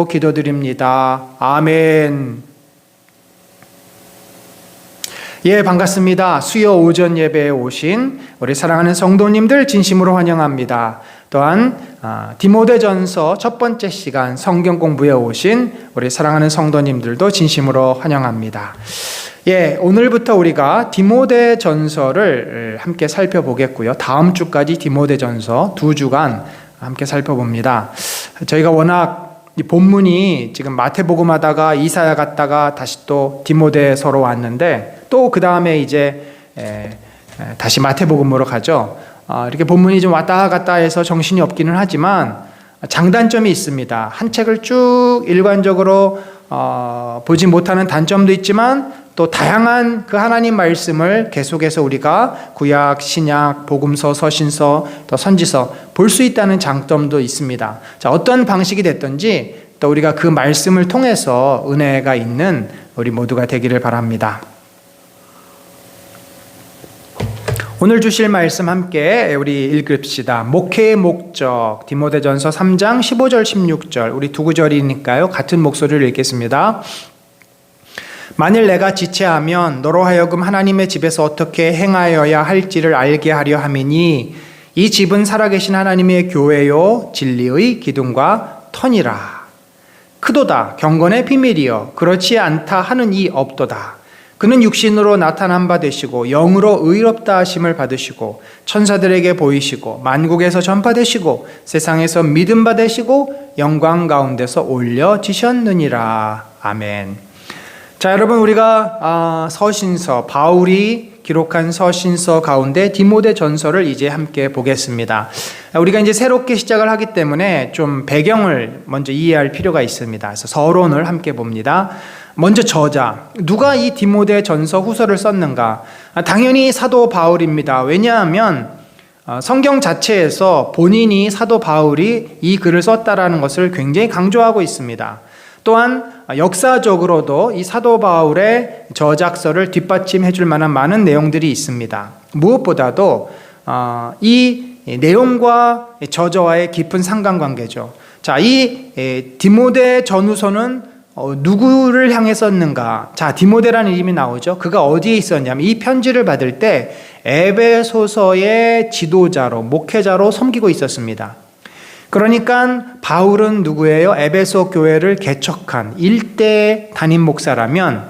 기도드립니다. 아멘. 예, 반갑습니다. 수요 오전 예배에 오신 우리 사랑하는 성도님들 진심으로 환영합니다. 또한 디모데전서 첫 번째 시간 성경 공부에 오신 우리 사랑하는 성도님들도 진심으로 환영합니다. 예, 오늘부터 우리가 디모데전서를 함께 살펴보겠고요. 다음 주까지 디모데전서 2주간 함께 살펴봅니다. 저희가 워낙 이 본문이 지금 마태복음 하다가 이사야 갔다가 다시 또 디모데서로 왔는데 또 그 다음에 이제 다시 마태복음으로 가죠. 이렇게 본문이 좀 왔다 갔다 해서 정신이 없기는 하지만 장단점이 있습니다. 한 책을 쭉 일관적으로 보지 못하는 단점도 있지만 또 다양한 그 하나님 말씀을 계속해서 우리가 구약, 신약, 복음서, 서신서, 또 선지서 볼 수 있다는 장점도 있습니다. 자, 어떤 방식이 됐든지 또 우리가 그 말씀을 통해서 은혜가 있는 우리 모두가 되기를 바랍니다. 오늘 주실 말씀 함께 우리 읽읍시다. 목회의 목적, 디모데전서 3장 15절 16절, 우리 두 구절이니까요. 같은 목소리를 읽겠습니다. 만일 내가 지체하면 너로 하여금 하나님의 집에서 어떻게 행하여야 할지를 알게 하려 함이니 이 집은 살아계신 하나님의 교회요 진리의 기둥과 터니라. 크도다 경건의 비밀이여 그렇지 않다 하는 이 없도다. 그는 육신으로 나타난 바 되시고 영으로 의롭다 하심을 받으시고 천사들에게 보이시고 만국에서 전파되시고 세상에서 믿음 받으시고 영광 가운데서 올려지셨느니라. 아멘. 자, 여러분, 우리가 서신서, 바울이 기록한 서신서 가운데 디모데전서를 이제 함께 보겠습니다. 우리가 이제 새롭게 시작을 하기 때문에 좀 배경을 먼저 이해할 필요가 있습니다. 그래서 서론을 함께 봅니다. 먼저 저자, 누가 이 디모데전서 후서를 썼는가? 당연히 사도 바울입니다. 왜냐하면 성경 자체에서 본인이 사도 바울이 이 글을 썼다라는 것을 굉장히 강조하고 있습니다. 또한 역사적으로도 이 사도 바울의 저작서를 뒷받침해 줄 만한 많은 내용들이 있습니다. 무엇보다도 이 내용과 저자와의 깊은 상관관계죠. 자, 이 디모데 전후서는 누구를 향해 썼는가? 자, 디모데라는 이름이 나오죠. 그가 어디에 있었냐면 이 편지를 받을 때 에베소서의 지도자로, 목회자로 섬기고 있었습니다. 그러니까 바울은 누구예요? 에베소 교회를 개척한 1대 담임 목사라면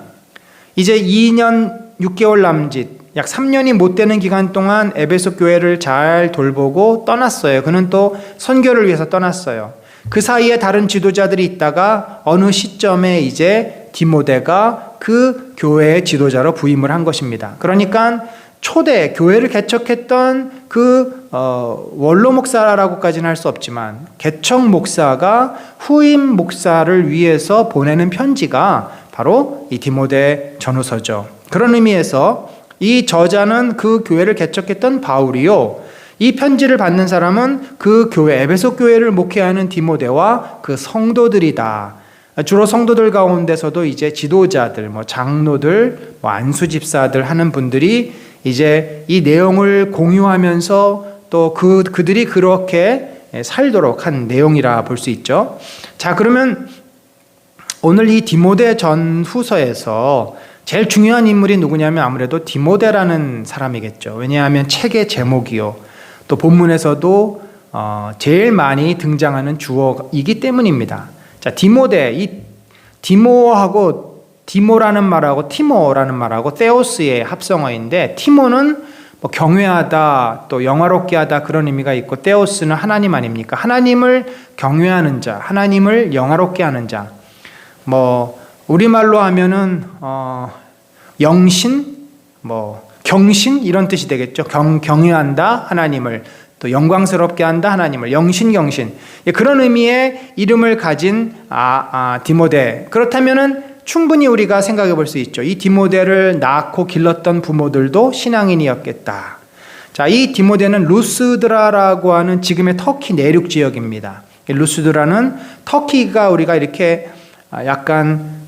이제 2년 6개월 남짓, 약 3년이 못 되는 기간 동안 에베소 교회를 잘 돌보고 떠났어요. 그는 또 선교를 위해서 떠났어요. 그 사이에 다른 지도자들이 있다가 어느 시점에 이제 디모데가 그 교회의 지도자로 부임을 한 것입니다. 그러니까 초대 교회를 개척했던 그 원로 목사라고까지는 할 수 없지만 개척 목사가 후임 목사를 위해서 보내는 편지가 바로 이 디모데 전후서죠. 그런 의미에서 이 저자는 그 교회를 개척했던 바울이요, 이 편지를 받는 사람은 그 교회, 에베소 교회를 목회하는 디모데와 그 성도들이다. 주로 성도들 가운데서도 이제 지도자들, 장로들, 안수 집사들 하는 분들이 이제 이 내용을 공유하면서 또 그들이 그렇게 살도록 한 내용이라 볼 수 있죠. 자, 그러면 오늘 이 디모데 전후서에서 제일 중요한 인물이 누구냐면 아무래도 디모데라는 사람이겠죠. 왜냐하면 책의 제목이요, 또 본문에서도 제일 많이 등장하는 주어이기 때문입니다. 자, 디모데, 이 디모하고 디모라는 말하고 티모라는 말하고 테오스의 합성어인데, 티모는 경외하다, 또 영화롭게 하다 그런 의미가 있고, 테오스는 하나님 아닙니까? 하나님을 경외하는 자, 하나님을 영화롭게 하는 자. 우리말로 하면은 영신, 경신 이런 뜻이 되겠죠. 경외한다 하나님을, 또 영광스럽게 한다 하나님을, 영신경신, 그런 의미의 이름을 가진 디모데. 그렇다면은 충분히 우리가 생각해 볼 수 있죠. 이 디모데를 낳고 길렀던 부모들도 신앙인이었겠다. 자, 이 디모데는 루스드라라고 하는 지금의 터키 내륙 지역입니다. 루스드라는 터키가 우리가 이렇게 약간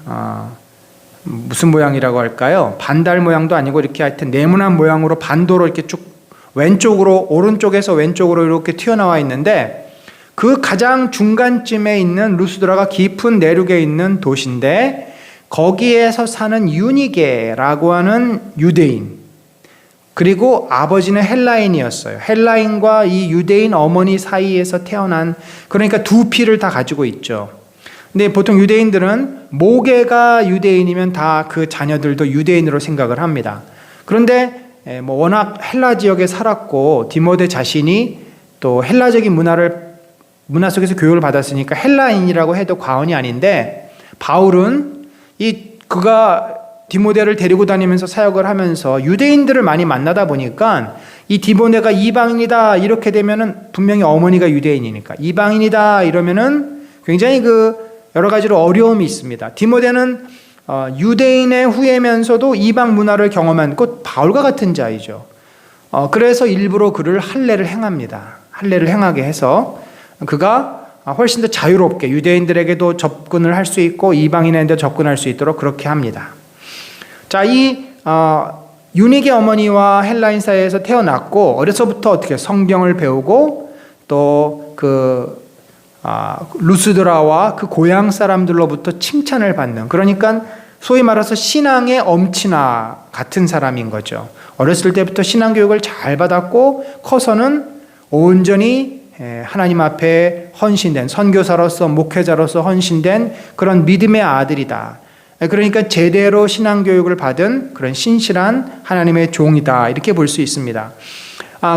무슨 모양이라고 할까요? 반달 모양도 아니고 이렇게 하여튼 네모난 모양으로 반도로 이렇게 쭉 왼쪽으로, 오른쪽에서 왼쪽으로 이렇게 튀어나와 있는데, 그 가장 중간쯤에 있는 루스드라가 깊은 내륙에 있는 도시인데 거기에서 사는 유니게라고 하는 유대인, 그리고 아버지는 헬라인이었어요. 헬라인과 이 유대인 어머니 사이에서 태어난, 그러니까 두 피를 다 가지고 있죠. 근데 보통 유대인들은 모계가 유대인이면 다 그 자녀들도 유대인으로 생각을 합니다. 그런데 뭐 워낙 헬라 지역에 살았고 디모데 자신이 또 헬라적인 문화 속에서 교육을 받았으니까 헬라인이라고 해도 과언이 아닌데, 바울은 그가 디모데를 데리고 다니면서 사역을 하면서 유대인들을 많이 만나다 보니까 이 디모데가 이방인이다 이렇게 되면은 분명히 어머니가 유대인이니까 이방인이다 이러면은 굉장히 여러 가지로 어려움이 있습니다. 디모데는 유대인의 후예면서도 이방 문화를 경험한 곧 바울과 같은 자이죠. 그래서 일부러 그를 할례를 행합니다. 할례를 행하게 해서 그가 훨씬 더 자유롭게 유대인들에게도 접근을 할 수 있고 이방인에게도 접근할 수 있도록 그렇게 합니다. 자, 유니게 어머니와 헬라인 사이에서 태어났고 어려서부터 어떻게 성경을 배우고 또 루스드라와 그 고향 사람들로부터 칭찬을 받는, 그러니까 소위 말해서 신앙의 엄친아 같은 사람인 거죠. 어렸을 때부터 신앙 교육을 잘 받았고 커서는 온전히 하나님 앞에 헌신된, 선교사로서 목회자로서 헌신된 그런 믿음의 아들이다. 그러니까 제대로 신앙 교육을 받은 그런 신실한 하나님의 종이다 이렇게 볼 수 있습니다.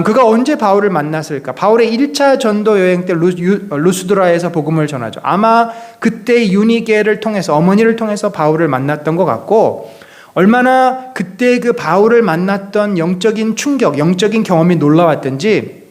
그가 언제 바울을 만났을까? 바울의 1차 전도 여행 때 루스드라에서 복음을 전하죠. 아마 그때 유니게를 통해서, 어머니를 통해서 바울을 만났던 것 같고, 얼마나 그때 그 바울을 만났던 영적인 충격, 영적인 경험이 놀라웠던지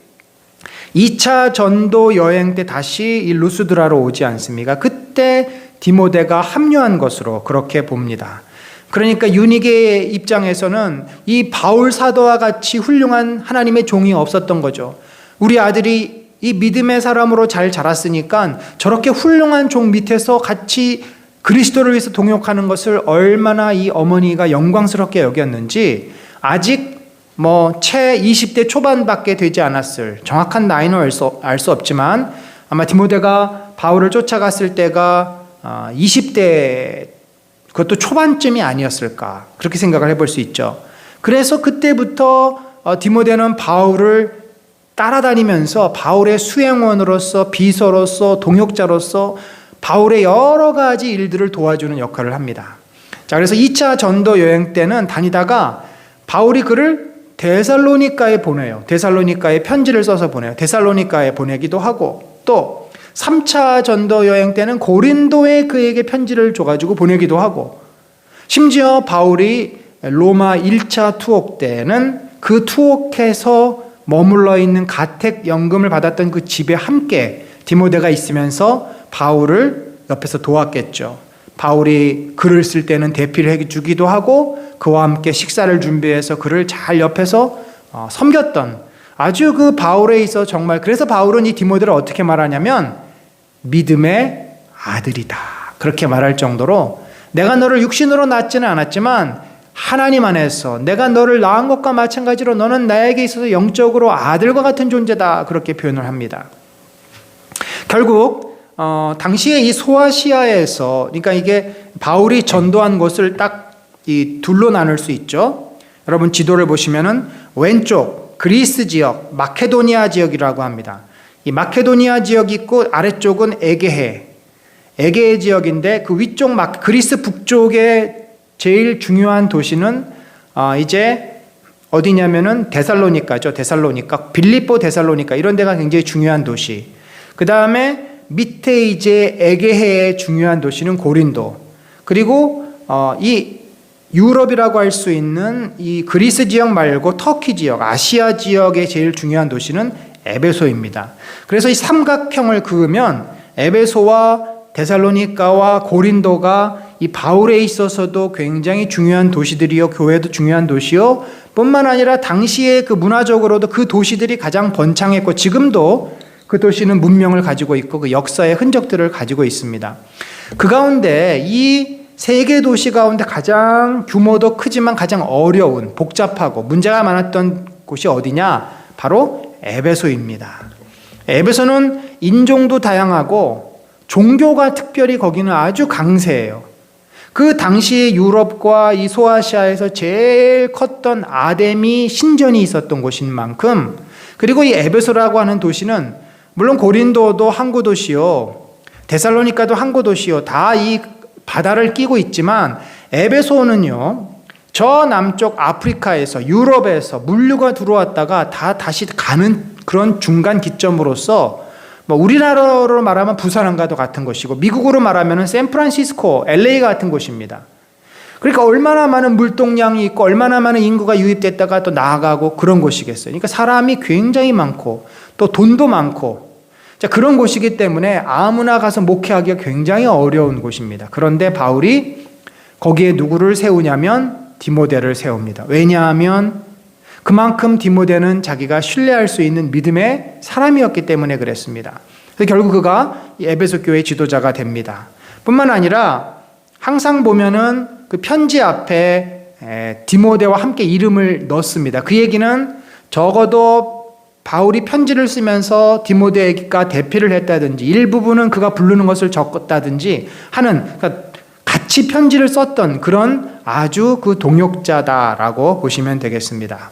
2차 전도 여행 때 다시 이 루스드라로 오지 않습니까? 그때 디모데가 합류한 것으로 그렇게 봅니다. 그러니까 유니게의 입장에서는 이 바울 사도와 같이 훌륭한 하나님의 종이 없었던 거죠. 우리 아들이 이 믿음의 사람으로 잘 자랐으니까 저렇게 훌륭한 종 밑에서 같이 그리스도를 위해서 동역하는 것을 얼마나 이 어머니가 영광스럽게 여겼는지, 아직 채 20대 초반밖에 되지 않았을, 정확한 나이는 알 수 없지만 아마 디모데가 바울을 쫓아갔을 때가 20대, 그것도 초반쯤이 아니었을까 그렇게 생각을 해볼 수 있죠. 그래서 그때부터 디모데는 바울을 따라다니면서 바울의 수행원으로서, 비서로서, 동역자로서 바울의 여러 가지 일들을 도와주는 역할을 합니다. 자, 그래서 2차 전도 여행 때는 다니다가 바울이 그를 데살로니가에 보내요. 데살로니가에 편지를 써서 보내요. 데살로니가에 보내기도 하고, 또 3차 전도 여행 때는 고린도에 그에게 편지를 줘가지고 보내기도 하고, 심지어 바울이 로마 1차 투옥 때는 그 투옥에서 머물러 있는 가택연금을 받았던 그 집에 함께 디모데가 있으면서 바울을 옆에서 도왔겠죠. 바울이 글을 쓸 때는 대피를 해주기도 하고 그와 함께 식사를 준비해서 그를 잘 옆에서 섬겼던, 아주 그 바울에 있어 정말, 그래서 바울은 이 디모데를 어떻게 말하냐면 믿음의 아들이다 그렇게 말할 정도로, 내가 너를 육신으로 낳지는 않았지만 하나님 안에서 내가 너를 낳은 것과 마찬가지로 너는 나에게 있어서 영적으로 아들과 같은 존재다 그렇게 표현을 합니다. 결국 당시에 이 소아시아에서, 그러니까 이게 바울이 전도한 곳을 딱 이 둘로 나눌 수 있죠. 여러분 지도를 보시면은 왼쪽 그리스 지역, 마케도니아 지역이라고 합니다. 이 마케도니아 지역이 있고 아래쪽은 에게해 지역인데, 그 위쪽 그리스 북쪽의 제일 중요한 도시는 이제 어디냐면은 데살로니카죠. 데살로니카, 빌립보 데살로니카 이런 데가 굉장히 중요한 도시. 그 다음에 밑에 이제 에게해의 중요한 도시는 고린도, 그리고 이 유럽이라고 할 수 있는 이 그리스 지역 말고 터키 지역, 아시아 지역의 제일 중요한 도시는 에베소입니다. 그래서 이 삼각형을 그으면 에베소와 데살로니카와 고린도가 이 바울에 있어서도 굉장히 중요한 도시들이요, 교회도 중요한 도시요, 뿐만 아니라 당시에 그 문화적으로도 그 도시들이 가장 번창했고 지금도 그 도시는 문명을 가지고 있고 그 역사의 흔적들을 가지고 있습니다. 그 가운데 이 세 개 도시 가운데 가장 규모도 크지만 가장 어려운, 복잡하고 문제가 많았던 곳이 어디냐? 바로 에베소입니다. 에베소는 인종도 다양하고 종교가 특별히 거기는 아주 강세예요. 그 당시에 유럽과 이 소아시아에서 제일 컸던 아데미 신전이 있었던 곳인 만큼, 그리고 이 에베소라고 하는 도시는 물론 고린도도 항구 도시요, 데살로니카도 항구 도시요, 다 이 바다를 끼고 있지만 에베소는요, 저 남쪽 아프리카에서 유럽에서 물류가 들어왔다가 다 다시 가는 그런 중간 기점으로서 뭐 우리나라로 말하면 부산항과도 같은 것이고 미국으로 말하면 샌프란시스코, LA 같은 곳입니다. 그러니까 얼마나 많은 물동량이 있고 얼마나 많은 인구가 유입됐다가 또 나아가고 그런 곳이겠어요. 그러니까 사람이 굉장히 많고 또 돈도 많고, 자, 그런 곳이기 때문에 아무나 가서 목회하기가 굉장히 어려운 곳입니다. 그런데 바울이 거기에 누구를 세우냐면 디모데를 세웁니다. 왜냐하면 그만큼 디모데는 자기가 신뢰할 수 있는 믿음의 사람이었기 때문에 그랬습니다. 그래서 결국 그가 에베소 교회 지도자가 됩니다. 뿐만 아니라 항상 보면은 그 편지 앞에 디모데와 함께 이름을 넣습니다. 그 얘기는 적어도 바울이 편지를 쓰면서 디모데가 대피를 했다든지 일부분은 그가 부르는 것을 적었다든지 하는, 그러니까 같이 편지를 썼던 그런 아주 그 동역자다라고 보시면 되겠습니다.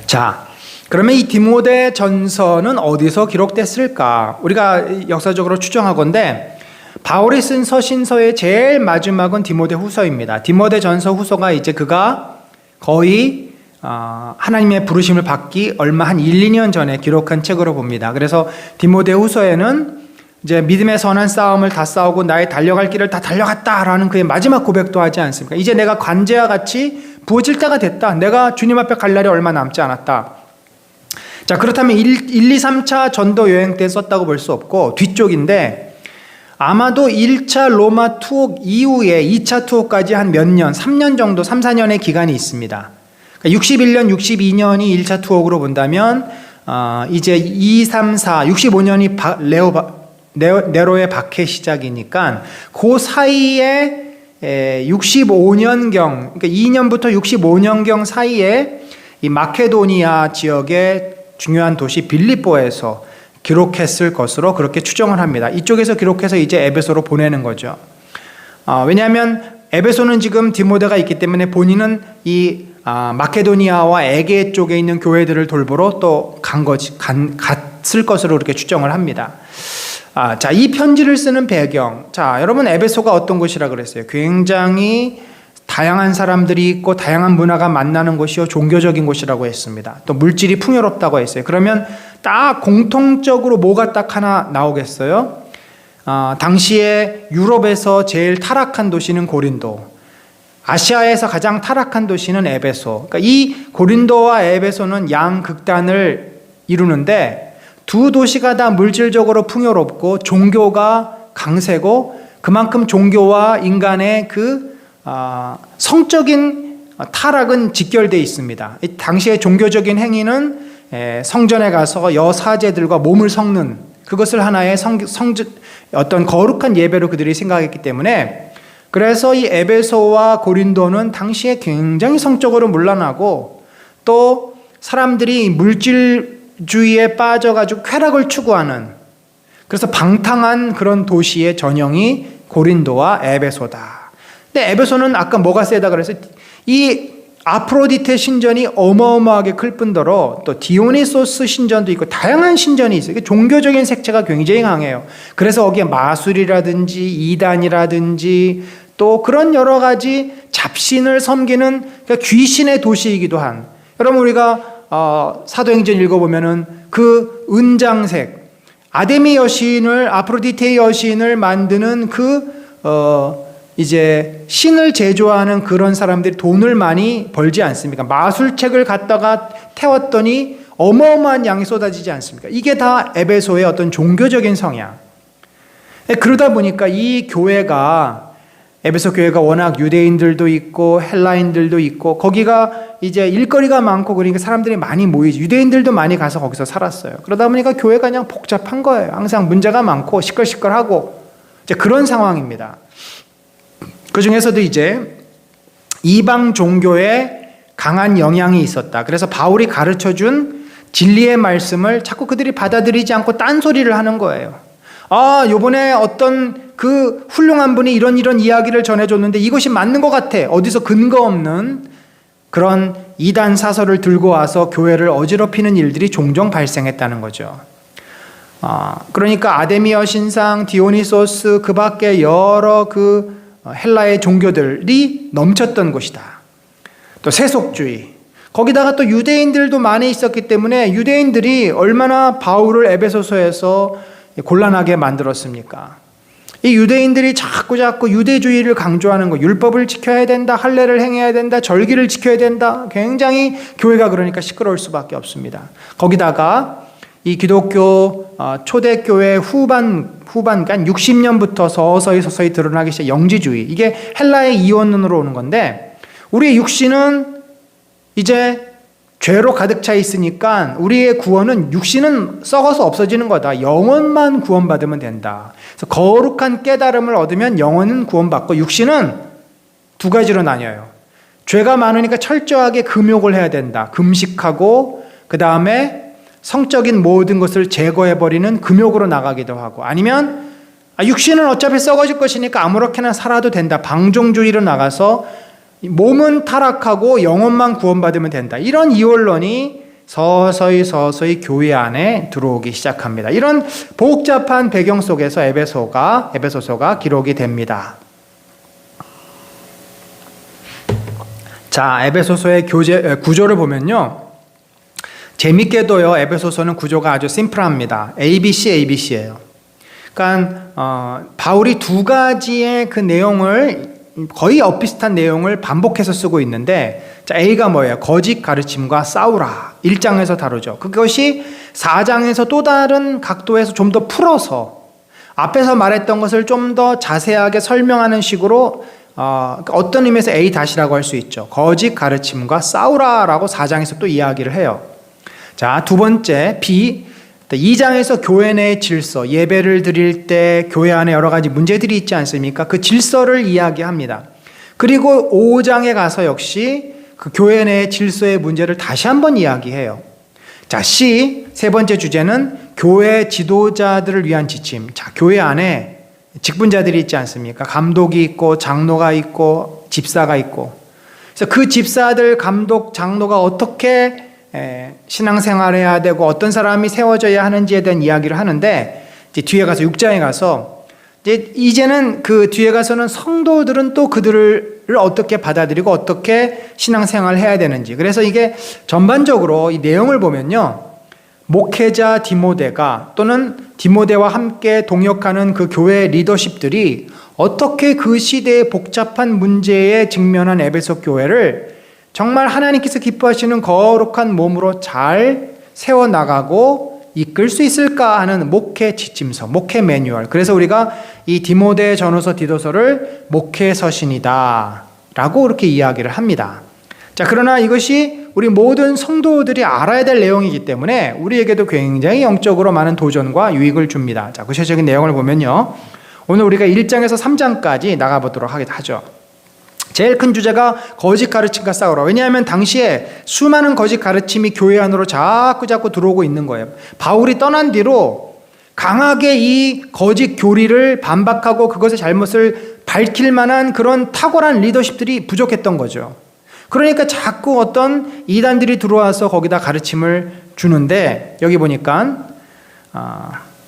자, 그러면 이 디모데 전서는 어디서 기록됐을까? 우리가 역사적으로 추정하건대 바울이 쓴 서신서의 제일 마지막은 디모데 후서입니다. 디모데 전서 후서가 이제 그가 거의 하나님의 부르심을 받기 얼마 한 1, 2년 전에 기록한 책으로 봅니다. 그래서 디모데 후서에는 이제 믿음의 선한 싸움을 다 싸우고 나의 달려갈 길을 다 달려갔다라는 그의 마지막 고백도 하지 않습니까? 이제 내가 관제와 같이 부어질 때가 됐다. 내가 주님 앞에 갈 날이 얼마 남지 않았다. 자, 그렇다면 1, 2, 3차 전도 여행 때 썼다고 볼 수 없고 뒤쪽인데, 아마도 1차 로마 투옥 이후에 2차 투옥까지 한 몇 년, 3년 정도, 3, 4년의 기간이 있습니다. 그러니까 61년, 62년이 1차 투옥으로 본다면 이제 2, 3, 4, 65년이 네로의 박해 시작이니까 그 사이에 65년경, 그러니까 2년부터 65년경 사이에 이 마케도니아 지역의 중요한 도시 빌립보에서 기록했을 것으로 그렇게 추정을 합니다. 이쪽에서 기록해서 이제 에베소로 보내는 거죠. 왜냐하면 에베소는 지금 디모데가 있기 때문에 본인은 이 마케도니아와 에게 쪽에 있는 교회들을 돌보러 또 갔을 것으로 그렇게 추정을 합니다. 자, 이 편지를 쓰는 배경. 자, 여러분, 에베소가 어떤 곳이라 그랬어요? 굉장히 다양한 사람들이 있고 다양한 문화가 만나는 곳이요, 종교적인 곳이라고 했습니다. 또 물질이 풍요롭다고 했어요. 그러면 딱 공통적으로 뭐가 딱 하나 나오겠어요? 당시에 유럽에서 제일 타락한 도시는 고린도, 아시아에서 가장 타락한 도시는 에베소. 그러니까 이 고린도와 에베소는 양극단을 이루는데, 두 도시가 다 물질적으로 풍요롭고 종교가 강세고, 그만큼 종교와 인간의 그 성적인 타락은 직결되어 있습니다. 당시의 종교적인 행위는 성전에 가서 여사제들과 몸을 섞는, 그것을 하나의 어떤 거룩한 예배로 그들이 생각했기 때문에, 그래서 이 에베소와 고린도는 당시에 굉장히 성적으로 문란하고, 또 사람들이 물질주의에 빠져가지고 쾌락을 추구하는, 그래서 방탕한 그런 도시의 전형이 고린도와 에베소다. 근데 에베소는 아까 뭐가 세다 그래서 이 아프로디테 신전이 어마어마하게 클 뿐더러 또 디오니소스 신전도 있고 다양한 신전이 있어요. 종교적인 색채가 굉장히 강해요. 그래서 거기에 마술이라든지 이단이라든지 또 그런 여러 가지 잡신을 섬기는, 그러니까 귀신의 도시이기도 한, 여러분 우리가 사도행전 읽어보면은 그 은장색 아데미 여신을, 아프로디테 여신을 만드는 이제 신을 제조하는 그런 사람들이 돈을 많이 벌지 않습니까? 마술책을 갖다가 태웠더니 어마어마한 양이 쏟아지지 않습니까? 이게 다 에베소의 어떤 종교적인 성향. 그러다 보니까 이 교회가, 에베소 교회가 워낙 유대인들도 있고 헬라인들도 있고 거기가 이제 일거리가 많고 그러니까 사람들이 많이 모이지, 유대인들도 많이 가서 거기서 살았어요. 그러다 보니까 교회가 그냥 복잡한 거예요. 항상 문제가 많고 시끌시끌하고 이제 그런 상황입니다. 그 중에서도 이제 이방 종교에 강한 영향이 있었다. 그래서 바울이 가르쳐준 진리의 말씀을 자꾸 그들이 받아들이지 않고 딴소리를 하는 거예요. 요번에 어떤 그 훌륭한 분이 이런 이야기를 전해줬는데 이것이 맞는 것 같아. 어디서 근거 없는 그런 이단 사설을 들고 와서 교회를 어지럽히는 일들이 종종 발생했다는 거죠. 그러니까 아데미어 신상, 디오니소스, 그 밖에 여러 그 헬라의 종교들이 넘쳤던 곳이다. 또 세속주의, 거기다가 또 유대인들도 많이 있었기 때문에 유대인들이 얼마나 바울을 에베소서에서 곤란하게 만들었습니까? 이 유대인들이 자꾸 유대주의를 강조하는 거, 율법을 지켜야 된다, 할례를 행해야 된다, 절기를 지켜야 된다. 굉장히 교회가 그러니까 시끄러울 수밖에 없습니다. 거기다가 이 기독교 초대교회 후반간 60년부터 서서히 드러나기 시작 영지주의, 이게 헬라의 이원론으로 오는 건데, 우리의 육신은 이제 죄로 가득 차 있으니까 우리의 구원은 육신은 썩어서 없어지는 거다. 영혼만 구원받으면 된다. 그래서 거룩한 깨달음을 얻으면 영혼은 구원받고 육신은 두 가지로 나뉘어요. 죄가 많으니까 철저하게 금욕을 해야 된다. 금식하고 그 다음에 성적인 모든 것을 제거해버리는 금욕으로 나가기도 하고, 아니면 육신은 어차피 썩어질 것이니까 아무렇게나 살아도 된다. 방종주의로 나가서 몸은 타락하고 영혼만 구원받으면 된다. 이런 이원론이 서서히 교회 안에 들어오기 시작합니다. 이런 복잡한 배경 속에서 에베소서가 기록이 됩니다. 자, 에베소서의 구조를 보면요, 재밌게도요, 에베소서는 구조가 아주 심플합니다. ABC예요. 그러니까 바울이 두 가지의 그 내용을, 거의 엇비슷한 내용을 반복해서 쓰고 있는데, 자, A가 뭐예요? 거짓 가르침과 싸우라. 1장에서 다루죠. 그것이 4장에서 또 다른 각도에서 좀 더 풀어서 앞에서 말했던 것을 좀 더 자세하게 설명하는 식으로 어떤 의미에서 A-라고 할 수 있죠. 거짓 가르침과 싸우라라고 4장에서 또 이야기를 해요. 자, 두 번째 B, 2장에서 교회 내의 질서, 예배를 드릴 때 교회 안에 여러 가지 문제들이 있지 않습니까? 그 질서를 이야기합니다. 그리고 5장에 가서 역시 그 교회 내의 질서의 문제를 다시 한번 이야기해요. 자, C, 세 번째 주제는 교회 지도자들을 위한 지침. 자, 교회 안에 직분자들이 있지 않습니까? 감독이 있고 장로가 있고 집사가 있고. 그래서 그 집사들, 감독, 장로가 어떻게 신앙생활해야 되고 어떤 사람이 세워져야 하는지에 대한 이야기를 하는데, 이제 뒤에 가서 6장에 가서 이제는 그 뒤에 가서는 성도들은 또 그들을 어떻게 받아들이고 어떻게 신앙생활을 해야 되는지. 그래서 이게 전반적으로 이 내용을 보면요, 목회자 디모데가 또는 디모데와 함께 동역하는 그 교회 리더십들이 어떻게 그 시대의 복잡한 문제에 직면한 에베소 교회를 정말 하나님께서 기뻐하시는 거룩한 몸으로 잘 세워나가고 이끌 수 있을까 하는 목회 지침서, 목회 매뉴얼. 그래서 우리가 이 디모데 전후서 디도서를 목회 서신이다 라고 그렇게 이야기를 합니다. 자, 그러나 이것이 우리 모든 성도들이 알아야 될 내용이기 때문에 우리에게도 굉장히 영적으로 많은 도전과 유익을 줍니다. 자, 구체적인 내용을 보면요, 오늘 우리가 1장에서 3장까지 나가보도록 하죠. 제일 큰 주제가 거짓 가르침과 싸우라. 왜냐하면 당시에 수많은 거짓 가르침이 교회 안으로 자꾸 들어오고 있는 거예요. 바울이 떠난 뒤로 강하게 이 거짓 교리를 반박하고 그것의 잘못을 밝힐 만한 그런 탁월한 리더십들이 부족했던 거죠. 그러니까 자꾸 어떤 이단들이 들어와서 거기다 가르침을 주는데, 여기 보니까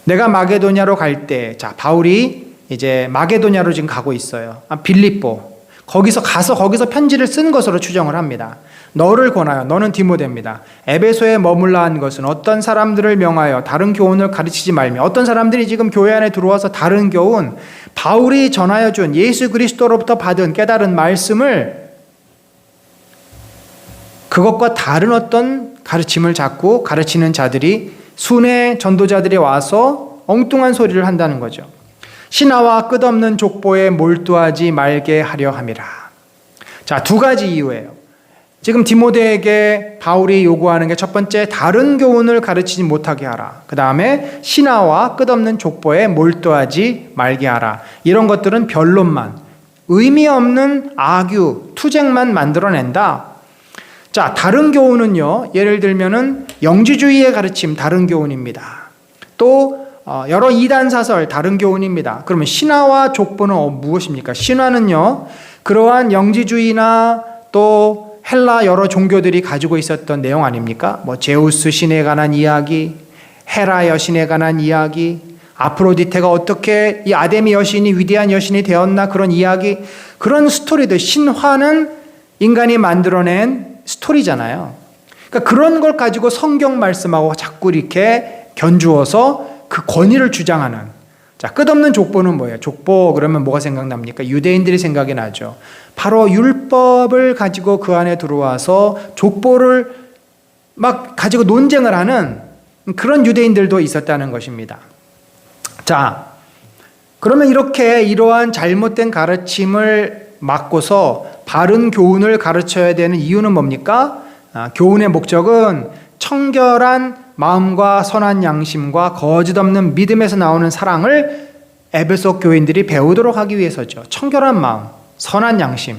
내가 마게도냐로 갈 때, 자, 바울이 이제 마게도냐로 지금 가고 있어요. 빌립보. 거기서 편지를 쓴 것으로 추정을 합니다. 너를 권하여, 너는 디모데입니다. 에베소에 머물라 한 것은 어떤 사람들을 명하여 다른 교훈을 가르치지 말며. 어떤 사람들이 지금 교회 안에 들어와서 다른 교훈, 바울이 전하여 준 예수 그리스도로부터 받은 깨달은 말씀을, 그것과 다른 어떤 가르침을 자꾸 가르치는 자들이, 순회 전도자들이 와서 엉뚱한 소리를 한다는 거죠. 신하와 끝없는 족보에 몰두하지 말게 하려 함이라. 자, 두 가지 이유예요. 지금 디모데에게 바울이 요구하는 게 첫 번째, 다른 교훈을 가르치지 못하게 하라. 그 다음에 신하와 끝없는 족보에 몰두하지 말게 하라. 이런 것들은 변론만, 의미 없는 악유, 투쟁만 만들어낸다. 자, 다른 교훈은요, 예를 들면은 영지주의의 가르침, 다른 교훈입니다. 또 여러 이단 사설, 다른 교훈입니다. 그러면 신화와 족보는 무엇입니까? 신화는요, 그러한 영지주의나 또 헬라 여러 종교들이 가지고 있었던 내용 아닙니까? 뭐 제우스 신에 관한 이야기, 헤라 여신에 관한 이야기, 아프로디테가 어떻게 이 아데미 여신이 위대한 여신이 되었나, 그런 이야기, 그런 스토리들. 신화는 인간이 만들어낸 스토리잖아요. 그러니까 그런 걸 가지고 성경 말씀하고 자꾸 이렇게 견주어서 그 권위를 주장하는. 자, 끝없는 족보는 뭐예요? 족보 그러면 뭐가 생각납니까? 유대인들이 생각이 나죠. 바로 율법을 가지고 그 안에 들어와서 족보를 막 가지고 논쟁을 하는 그런 유대인들도 있었다는 것입니다. 자, 그러면 이렇게 이러한 잘못된 가르침을 막고서 바른 교훈을 가르쳐야 되는 이유는 뭡니까? 교훈의 목적은 청결한 마음과 선한 양심과 거짓 없는 믿음에서 나오는 사랑을 에베소 교인들이 배우도록 하기 위해서죠. 청결한 마음, 선한 양심.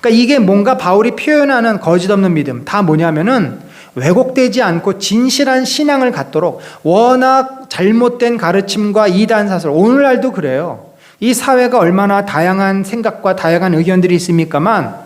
그러니까 이게 뭔가 바울이 표현하는 거짓 없는 믿음, 다 뭐냐면은 왜곡되지 않고 진실한 신앙을 갖도록. 워낙 잘못된 가르침과 이단 사설, 오늘날도 그래요. 이 사회가 얼마나 다양한 생각과 다양한 의견들이 있습니까만,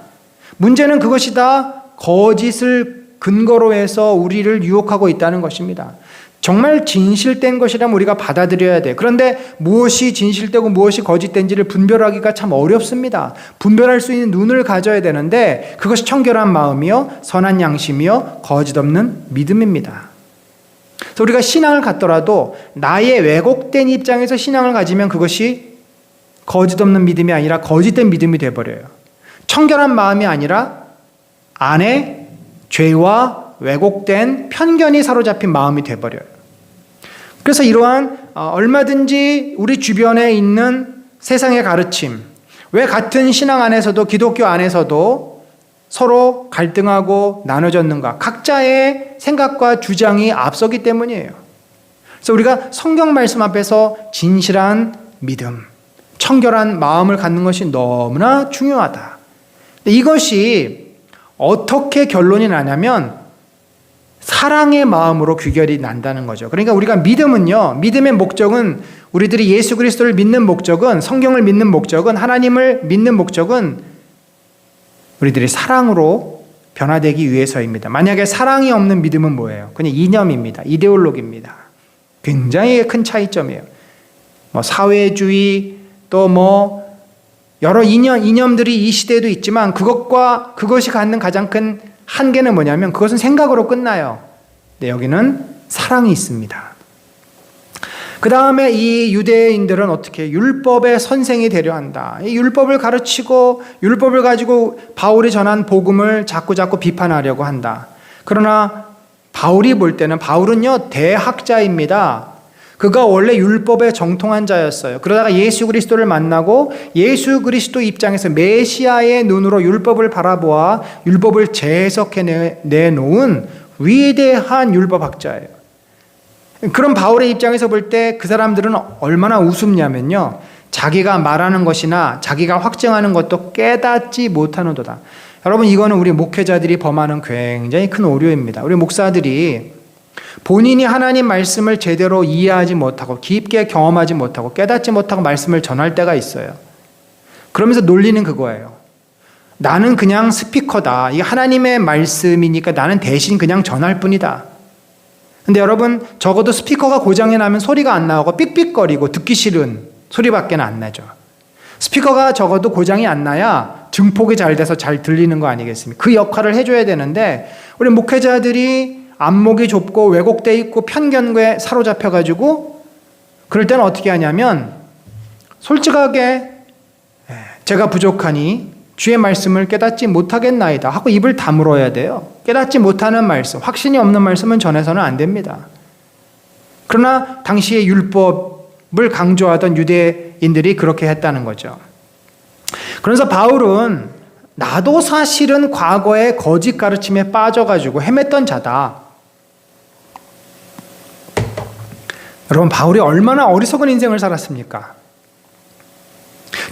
문제는 그것이 다 거짓을 근거로 해서 우리를 유혹하고 있다는 것입니다. 정말 진실된 것이라면 우리가 받아들여야 돼. 그런데 무엇이 진실되고 무엇이 거짓된지를 분별하기가 참 어렵습니다. 분별할 수 있는 눈을 가져야 되는데, 그것이 청결한 마음이요, 선한 양심이요, 거짓 없는 믿음입니다. 그래서 우리가 신앙을 갖더라도 나의 왜곡된 입장에서 신앙을 가지면 그것이 거짓 없는 믿음이 아니라 거짓된 믿음이 되어버려요. 청결한 마음이 아니라 안에 죄와 왜곡된 편견이 사로잡힌 마음이 되어버려요. 그래서 이러한 얼마든지 우리 주변에 있는 세상의 가르침, 왜 같은 신앙 안에서도, 기독교 안에서도 서로 갈등하고 나눠졌는가? 각자의 생각과 주장이 앞서기 때문이에요. 그래서 우리가 성경 말씀 앞에서 진실한 믿음, 청결한 마음을 갖는 것이 너무나 중요하다. 이것이 어떻게 결론이 나냐면 사랑의 마음으로 귀결이 난다는 거죠. 그러니까 우리가 믿음은요, 믿음의 목적은, 우리들이 예수 그리스도를 믿는 목적은, 성경을 믿는 목적은, 하나님을 믿는 목적은 우리들이 사랑으로 변화되기 위해서입니다. 만약에 사랑이 없는 믿음은 뭐예요? 그냥 이념입니다. 이데올로기입니다. 굉장히 큰 차이점이에요. 뭐 사회주의, 또 여러 이념들이 이 시대에도 있지만, 그것이 갖는 가장 큰 한계는 뭐냐면 그것은 생각으로 끝나요. 근데 여기는 사랑이 있습니다. 그 다음에 이 유대인들은 어떻게 율법의 선생이 되려 한다. 이 율법을 가르치고 율법을 가지고 바울이 전한 복음을 자꾸 비판하려고 한다. 그러나 바울이 볼 때는, 바울은요 대학자입니다. 그가 원래 율법에 정통한 자였어요. 그러다가 예수 그리스도를 만나고 예수 그리스도 입장에서 메시아의 눈으로 율법을 바라보아 율법을 재해석해 내놓은 위대한 율법학자예요. 그럼 바울의 입장에서 볼 때 그 사람들은 얼마나 우습냐면요, 자기가 말하는 것이나 자기가 확증하는 것도 깨닫지 못하는도다. 여러분, 이거는 우리 목회자들이 범하는 굉장히 큰 오류입니다. 우리 목사들이 본인이 하나님 말씀을 제대로 이해하지 못하고 깊게 경험하지 못하고 깨닫지 못하고 말씀을 전할 때가 있어요. 그러면서 논리는 그거예요. 나는 그냥 스피커다. 이게 하나님의 말씀이니까 나는 대신 그냥 전할 뿐이다. 근데 여러분, 적어도 스피커가 고장이 나면 소리가 안 나오고 삑삑거리고 듣기 싫은 소리밖에 안 나죠. 스피커가 적어도 고장이 안 나야 증폭이 잘 돼서 잘 들리는 거 아니겠습니까? 그 역할을 해줘야 되는데, 우리 목회자들이 안목이 좁고 왜곡되어 있고 편견에 사로잡혀가지고 그럴 때는 어떻게 하냐면 솔직하게 제가 부족하니 주의 말씀을 깨닫지 못하겠나이다 하고 입을 다물어야 돼요. 깨닫지 못하는 말씀, 확신이 없는 말씀은 전해서는 안 됩니다. 그러나 당시의 율법을 강조하던 유대인들이 그렇게 했다는 거죠. 그래서 바울은 나도 사실은 과거에 거짓 가르침에 빠져가지고 헤맸던 자다. 여러분, 바울이 얼마나 어리석은 인생을 살았습니까?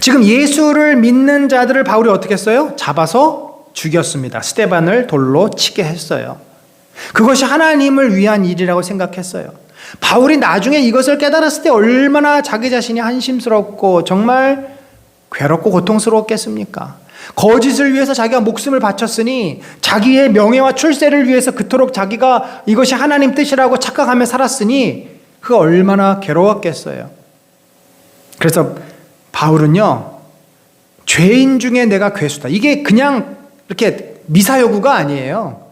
지금 예수를 믿는 자들을 바울이 어떻게 했어요? 잡아서 죽였습니다. 스데반을 돌로 치게 했어요. 그것이 하나님을 위한 일이라고 생각했어요. 바울이 나중에 이것을 깨달았을 때 얼마나 자기 자신이 한심스럽고 정말 괴롭고 고통스러웠겠습니까? 거짓을 위해서 자기가 목숨을 바쳤으니 자기의 명예와 출세를 위해서 그토록 자기가 이것이 하나님 뜻이라고 착각하며 살았으니 그 얼마나 괴로웠겠어요. 그래서 바울은요, 죄인 중에 내가 괴수다. 이게 그냥 이렇게 미사여구가 아니에요.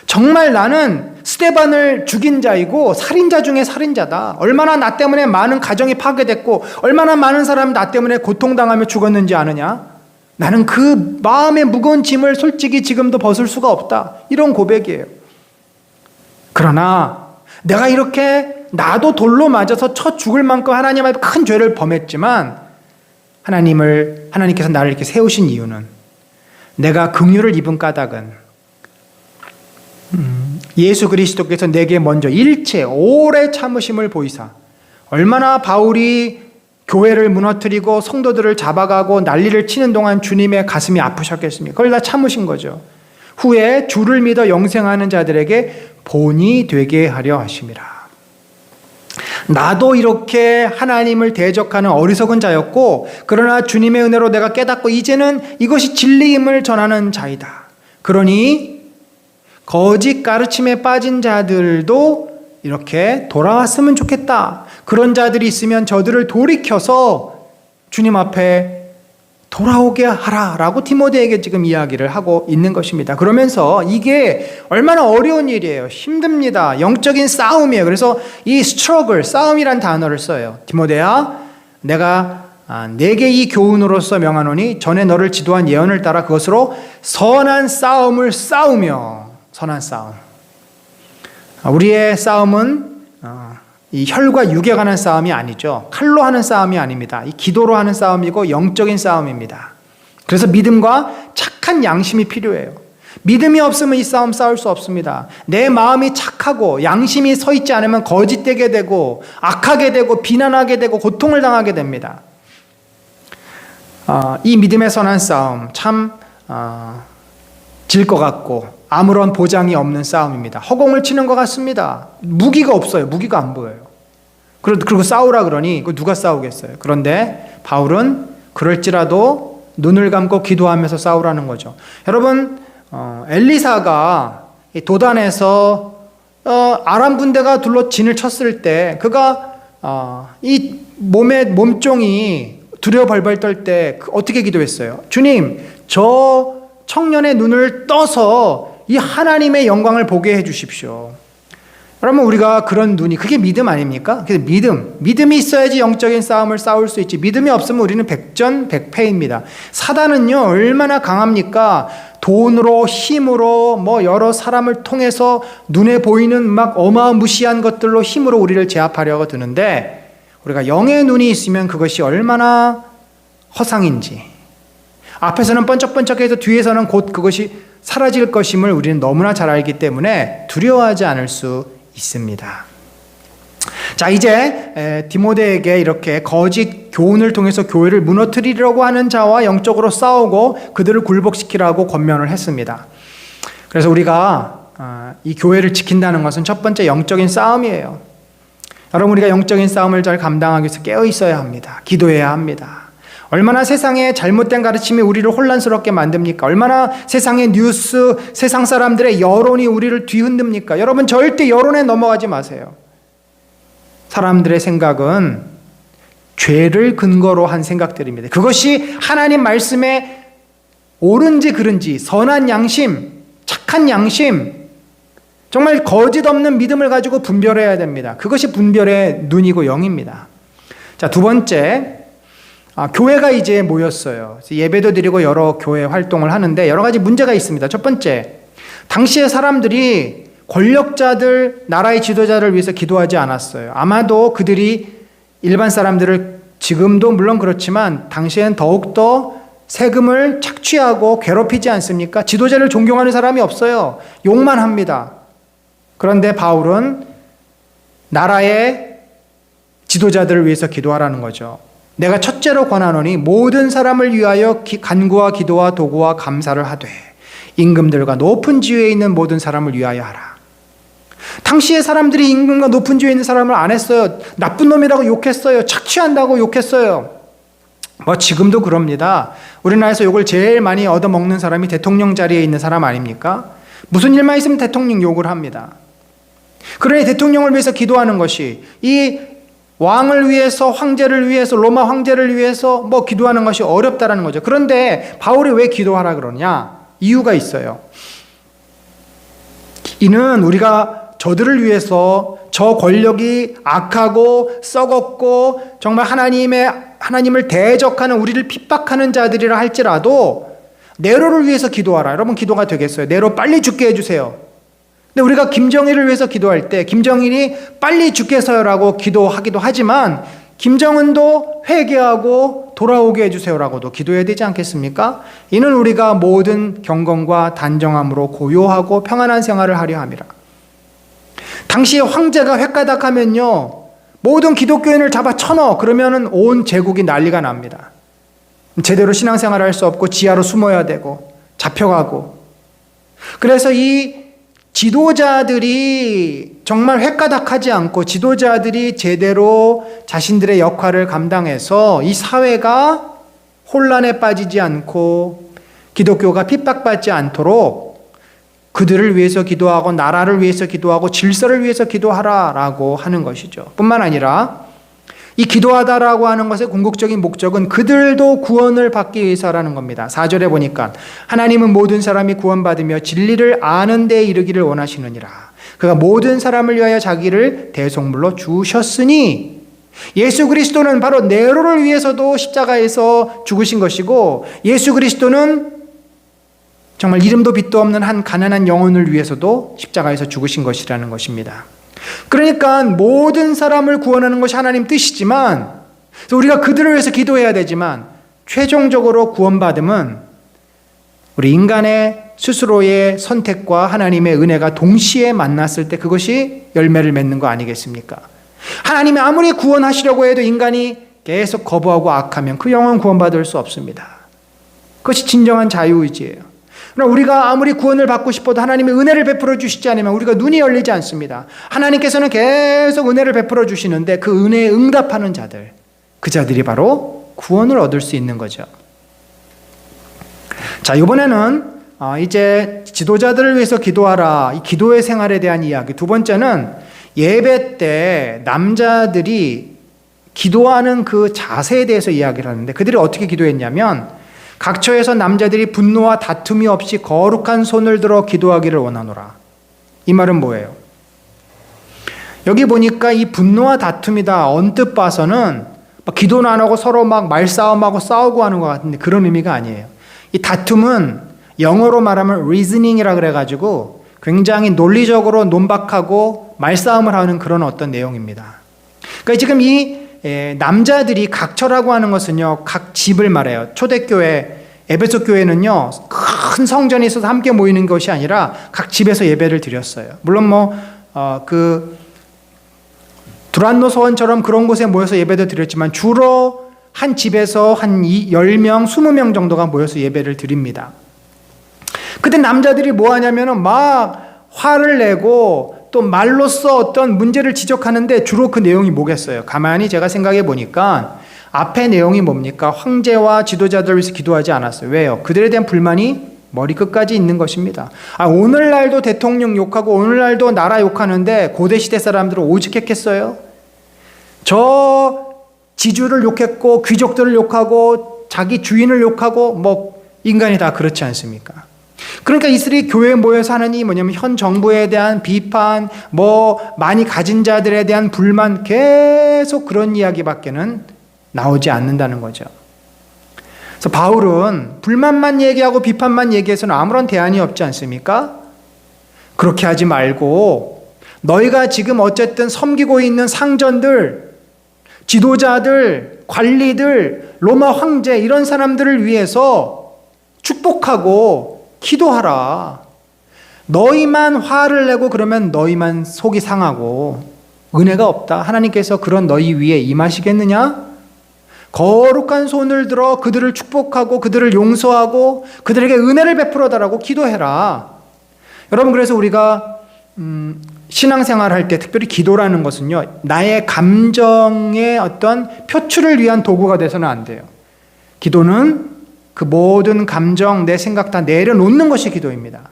정말 나는 스데반을 죽인 자이고 살인자 중에 살인자다. 얼마나 나 때문에 많은 가정이 파괴됐고 얼마나 많은 사람이 나 때문에 고통당하며 죽었는지 아느냐? 나는 그 마음의 무거운 짐을 솔직히 지금도 벗을 수가 없다. 이런 고백이에요. 그러나 내가 이렇게 나도 돌로 맞아서 쳐 죽을 만큼 하나님 앞에 큰 죄를 범했지만 하나님께서 나를 이렇게 세우신 이유는 내가 긍휼을 입은 까닭은 예수 그리스도께서 내게 먼저 일체 오래 참으심을 보이사 얼마나 바울이 교회를 무너뜨리고 성도들을 잡아가고 난리를 치는 동안 주님의 가슴이 아프셨겠습니까? 그걸 다 참으신 거죠. 후에 주를 믿어 영생하는 자들에게 본이 되게 하려 하심이라. 나도 이렇게 하나님을 대적하는 어리석은 자였고 그러나 주님의 은혜로 내가 깨닫고 이제는 이것이 진리임을 전하는 자이다. 그러니 거짓 가르침에 빠진 자들도 이렇게 돌아왔으면 좋겠다. 그런 자들이 있으면 저들을 돌이켜서 주님 앞에 돌아오게 하라라고 디모데에게 지금 이야기를 하고 있는 것입니다. 그러면서 이게 얼마나 어려운 일이에요. 힘듭니다. 영적인 싸움이에요. 그래서 이 struggle, 싸움이란 단어를 써요. 디모데야, 내가 내게 이 교훈으로서 명하노니 전에 너를 지도한 예언을 따라 그것으로 선한 싸움을 싸우며. 선한 싸움. 우리의 싸움은 이 혈과 육에 관한 싸움이 아니죠. 칼로 하는 싸움이 아닙니다. 이 기도로 하는 싸움이고 영적인 싸움입니다. 그래서 믿음과 착한 양심이 필요해요. 믿음이 없으면 이 싸움 싸울 수 없습니다. 내 마음이 착하고 양심이 서 있지 않으면 거짓되게 되고 악하게 되고 비난하게 되고 고통을 당하게 됩니다. 이 믿음의 선한 싸움 참 질 것 같고 아무런 보장이 없는 싸움입니다. 허공을 치는 것 같습니다. 무기가 없어요. 무기가 안 보여요. 그리고 싸우라 그러니 누가 싸우겠어요. 그런데 바울은 그럴지라도 눈을 감고 기도하면서 싸우라는 거죠. 여러분, 엘리사가 도단에서 아람 군대가 둘러 진을 쳤을 때 그가 이 몸종이 두려워 벌벌 떨 때 어떻게 기도했어요? 주님, 저 청년의 눈을 떠서 이 하나님의 영광을 보게 해 주십시오. 그러면 우리가 그런 눈이, 그게 믿음 아닙니까? 그래서 믿음이 있어야지 영적인 싸움을 싸울 수 있지. 믿음이 없으면 우리는 백전백패입니다. 사단은요, 얼마나 강합니까? 돈으로, 힘으로, 여러 사람을 통해서 눈에 보이는 막 어마무시한 것들로 힘으로 우리를 제압하려고 드는데, 우리가 영의 눈이 있으면 그것이 얼마나 허상인지, 앞에서는 번쩍번쩍해서 뒤에서는 곧 그것이 사라질 것임을 우리는 너무나 잘 알기 때문에 두려워하지 않을 수 있습니다. 자, 이제 디모데에게 이렇게 거짓 교훈을 통해서 교회를 무너뜨리려고 하는 자와 영적으로 싸우고 그들을 굴복시키라고 권면을 했습니다. 그래서 우리가 이 교회를 지킨다는 것은 첫 번째 영적인 싸움이에요. 여러분, 우리가 영적인 싸움을 잘 감당하기 위해서 깨어 있어야 합니다. 기도해야 합니다. 얼마나 세상의 잘못된 가르침이 우리를 혼란스럽게 만듭니까? 얼마나 세상의 뉴스, 세상 사람들의 여론이 우리를 뒤흔듭니까? 여러분, 절대 여론에 넘어가지 마세요. 사람들의 생각은 죄를 근거로 한 생각들입니다. 그것이 하나님 말씀에 옳은지 그른지, 선한 양심, 착한 양심, 정말 거짓 없는 믿음을 가지고 분별해야 됩니다. 그것이 분별의 눈이고 영입니다. 자, 두 번째, 교회가 이제 모였어요. 예배도 드리고 여러 교회 활동을 하는데 여러 가지 문제가 있습니다. 첫 번째, 당시의 사람들이 권력자들, 나라의 지도자를 위해서 기도하지 않았어요. 아마도 그들이 일반 사람들을, 지금도 물론 그렇지만 당시엔 더욱더 세금을 착취하고 괴롭히지 않습니까? 지도자를 존경하는 사람이 없어요. 욕만 합니다. 그런데 바울은 나라의 지도자들을 위해서 기도하라는 거죠. 내가 첫째로 권하노니 모든 사람을 위하여 간구와 기도와 도구와 감사를 하되 임금들과 높은 지위에 있는 모든 사람을 위하여 하라. 당시의 사람들이 임금과 높은 지위에 있는 사람을 안 했어요. 나쁜 놈이라고 욕했어요. 착취한다고 욕했어요. 뭐 지금도 그럽니다. 우리나라에서 욕을 제일 많이 얻어먹는 사람이 대통령 자리에 있는 사람 아닙니까? 무슨 일만 있으면 대통령 욕을 합니다. 그러니 대통령을 위해서 기도하는 것이, 이 왕을 위해서, 황제를 위해서, 로마 황제를 위해서 뭐 기도하는 것이 어렵다라는 거죠. 그런데 바울이 왜 기도하라 그러냐? 이유가 있어요. 이는 우리가 저들을 위해서, 저 권력이 악하고 썩었고 정말 하나님을 대적하는, 우리를 핍박하는 자들이라 할지라도 네로를 위해서 기도하라. 여러분, 기도가 되겠어요? 네로 빨리 죽게 해주세요. 근데 우리가 김정일을 위해서 기도할 때 김정일이 빨리 죽게 해서요라고 기도하기도 하지만 김정은도 회개하고 돌아오게 해주세요라고도 기도해야 되지 않겠습니까? 이는 우리가 모든 경건과 단정함으로 고요하고 평안한 생활을 하려 함이라. 당시에 황제가 획가닥하면요, 모든 기독교인을 잡아 쳐넣어. 그러면은 온 제국이 난리가 납니다. 제대로 신앙생활을 할 수 없고 지하로 숨어야 되고 잡혀가고. 그래서 이 지도자들이 정말 획가닥하지 않고, 지도자들이 제대로 자신들의 역할을 감당해서 이 사회가 혼란에 빠지지 않고 기독교가 핍박받지 않도록 그들을 위해서 기도하고 나라를 위해서 기도하고 질서를 위해서 기도하라라고 하는 것이죠. 뿐만 아니라 이 기도하다라고 하는 것의 궁극적인 목적은 그들도 구원을 받기 위해서라는 겁니다. 4절에 보니까 하나님은 모든 사람이 구원받으며 진리를 아는 데 이르기를 원하시느니라. 그가 모든 사람을 위하여 자기를 대속물로 주셨으니, 예수 그리스도는 바로 네로를 위해서도 십자가에서 죽으신 것이고, 예수 그리스도는 정말 이름도 빛도 없는 한 가난한 영혼을 위해서도 십자가에서 죽으신 것이라는 것입니다. 그러니까 모든 사람을 구원하는 것이 하나님 뜻이지만, 우리가 그들을 위해서 기도해야 되지만, 최종적으로 구원받음은 우리 인간의 스스로의 선택과 하나님의 은혜가 동시에 만났을 때 그것이 열매를 맺는 거 아니겠습니까? 하나님이 아무리 구원하시려고 해도 인간이 계속 거부하고 악하면 그 영혼 구원받을 수 없습니다. 그것이 진정한 자유의지예요. 그러나 우리가 아무리 구원을 받고 싶어도 하나님의 은혜를 베풀어 주시지 않으면 우리가 눈이 열리지 않습니다. 하나님께서는 계속 은혜를 베풀어 주시는데 그 은혜에 응답하는 자들, 그 자들이 바로 구원을 얻을 수 있는 거죠. 자, 이번에는 이제 지도자들을 위해서 기도하라, 이 기도의 생활에 대한 이야기. 두 번째는 예배 때 남자들이 기도하는 그 자세에 대해서 이야기를 하는데, 그들이 어떻게 기도했냐면, 각처에서 남자들이 분노와 다툼이 없이 거룩한 손을 들어 기도하기를 원하노라. 이 말은 뭐예요? 여기 보니까 이 분노와 다툼이다, 언뜻 봐서는 기도는 안 하고 서로 막 말싸움하고 싸우고 하는 것 같은데 그런 의미가 아니에요. 이 다툼은 영어로 말하면 reasoning이라 그래가지고 굉장히 논리적으로 논박하고 말싸움을 하는 그런 어떤 내용입니다. 그러니까 지금 이 남자들이 각처라고 하는 것은요, 각 집을 말해요. 초대교회, 에베소 교회는요, 큰 성전이 있어서 함께 모이는 것이 아니라 각 집에서 예배를 드렸어요. 물론 두란노 소원처럼 그런 곳에 모여서 예배도 드렸지만 주로 한 집에서 한 10명, 20명 정도가 모여서 예배를 드립니다. 그때 남자들이 뭐 하냐면은 막 화를 내고 또 말로써 어떤 문제를 지적하는데 주로 그 내용이 뭐겠어요? 가만히 제가 생각해 보니까 앞에 내용이 뭡니까? 황제와 지도자들을 위해서 기도하지 않았어요. 왜요? 그들에 대한 불만이 머리끝까지 있는 것입니다. 오늘날도 대통령 욕하고 오늘날도 나라 욕하는데 고대시대 사람들은 오직했겠어요? 저 지주를 욕했고 귀족들을 욕하고 자기 주인을 욕하고 뭐 인간이 다 그렇지 않습니까? 그러니까 이스라엘 교회에 모여서 하는 이 뭐냐면 현 정부에 대한 비판, 많이 가진 자들에 대한 불만, 계속 그런 이야기밖에는 나오지 않는다는 거죠. 그래서 바울은 불만만 얘기하고 비판만 얘기해서는 아무런 대안이 없지 않습니까? 그렇게 하지 말고 너희가 지금 어쨌든 섬기고 있는 상전들, 지도자들, 관리들, 로마 황제 이런 사람들을 위해서 축복하고 기도하라. 너희만 화를 내고 그러면 너희만 속이 상하고 은혜가 없다. 하나님께서 그런 너희 위에 임하시겠느냐? 거룩한 손을 들어 그들을 축복하고 그들을 용서하고 그들에게 은혜를 베풀어 달라고 기도해라. 여러분, 그래서 우리가 신앙생활 할 때 특별히 기도라는 것은요, 나의 감정의 어떤 표출을 위한 도구가 돼서는 안 돼요. 기도는 그 모든 감정, 내 생각 다 내려놓는 것이 기도입니다.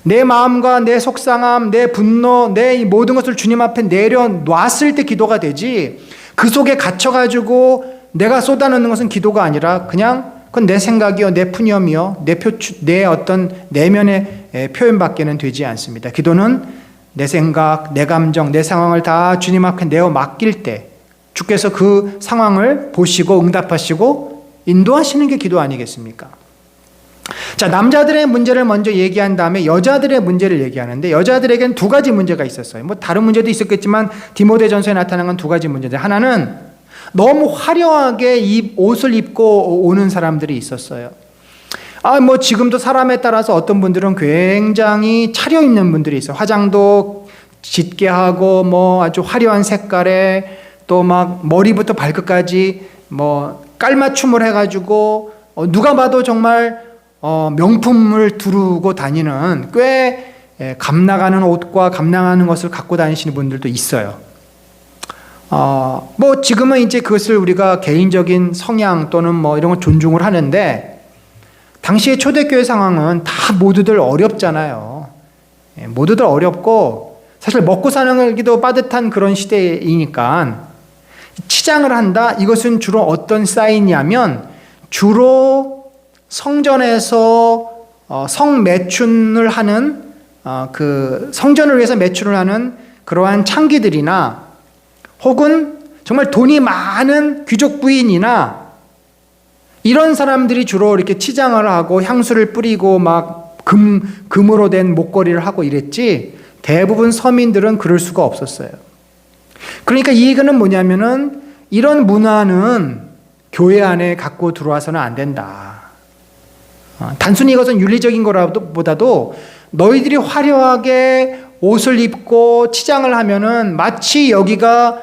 내 마음과 내 속상함, 내 분노, 내 이 모든 것을 주님 앞에 내려놨을 때 기도가 되지, 그 속에 갇혀가지고 내가 쏟아놓는 것은 기도가 아니라 그냥 그건 내 생각이요, 내 푸념이요, 내 어떤 내면의 표현밖에는 되지 않습니다. 기도는 내 생각, 내 감정, 내 상황을 다 주님 앞에 내어 맡길 때 주께서 그 상황을 보시고 응답하시고 인도하시는 게 기도 아니겠습니까? 자, 남자들의 문제를 먼저 얘기한 다음에 여자들의 문제를 얘기하는데, 여자들에겐 두 가지 문제가 있었어요. 뭐 다른 문제도 있었겠지만 디모데전서에 나타난 건 두 가지 문제인데, 하나는 너무 화려하게 옷을 입고 오는 사람들이 있었어요. 뭐 지금도 사람에 따라서 어떤 분들은 굉장히 차려입는 분들이 있어요. 화장도 짙게 하고 뭐 아주 화려한 색깔에 또 막 머리부터 발끝까지 뭐 깔맞춤을 해가지고 누가 봐도 정말 명품을 두르고 다니는, 꽤 감나가는 옷과 감나가는 것을 갖고 다니시는 분들도 있어요. 뭐 지금은 이제 그것을 우리가 개인적인 성향 또는 뭐 이런 걸 존중을 하는데, 당시의 초대교회 상황은 다 모두들 어렵잖아요. 모두들 어렵고 사실 먹고 사는 기도 빠듯한 그런 시대이니까 치장을 한다, 이것은 주로 어떤 사인이냐면, 주로 성전에서 성매춘을 하는 그 성전을 위해서 매출을 하는 그러한 창기들이나, 혹은 정말 돈이 많은 귀족 부인이나 이런 사람들이 주로 이렇게 치장을 하고 향수를 뿌리고 막 금으로 된 목걸이를 하고 이랬지, 대부분 서민들은 그럴 수가 없었어요. 그러니까 이 얘기는 뭐냐면은, 이런 문화는 교회 안에 갖고 들어와서는 안 된다. 단순히 이것은 윤리적인 거라보다도 너희들이 화려하게 옷을 입고 치장을 하면은 마치 여기가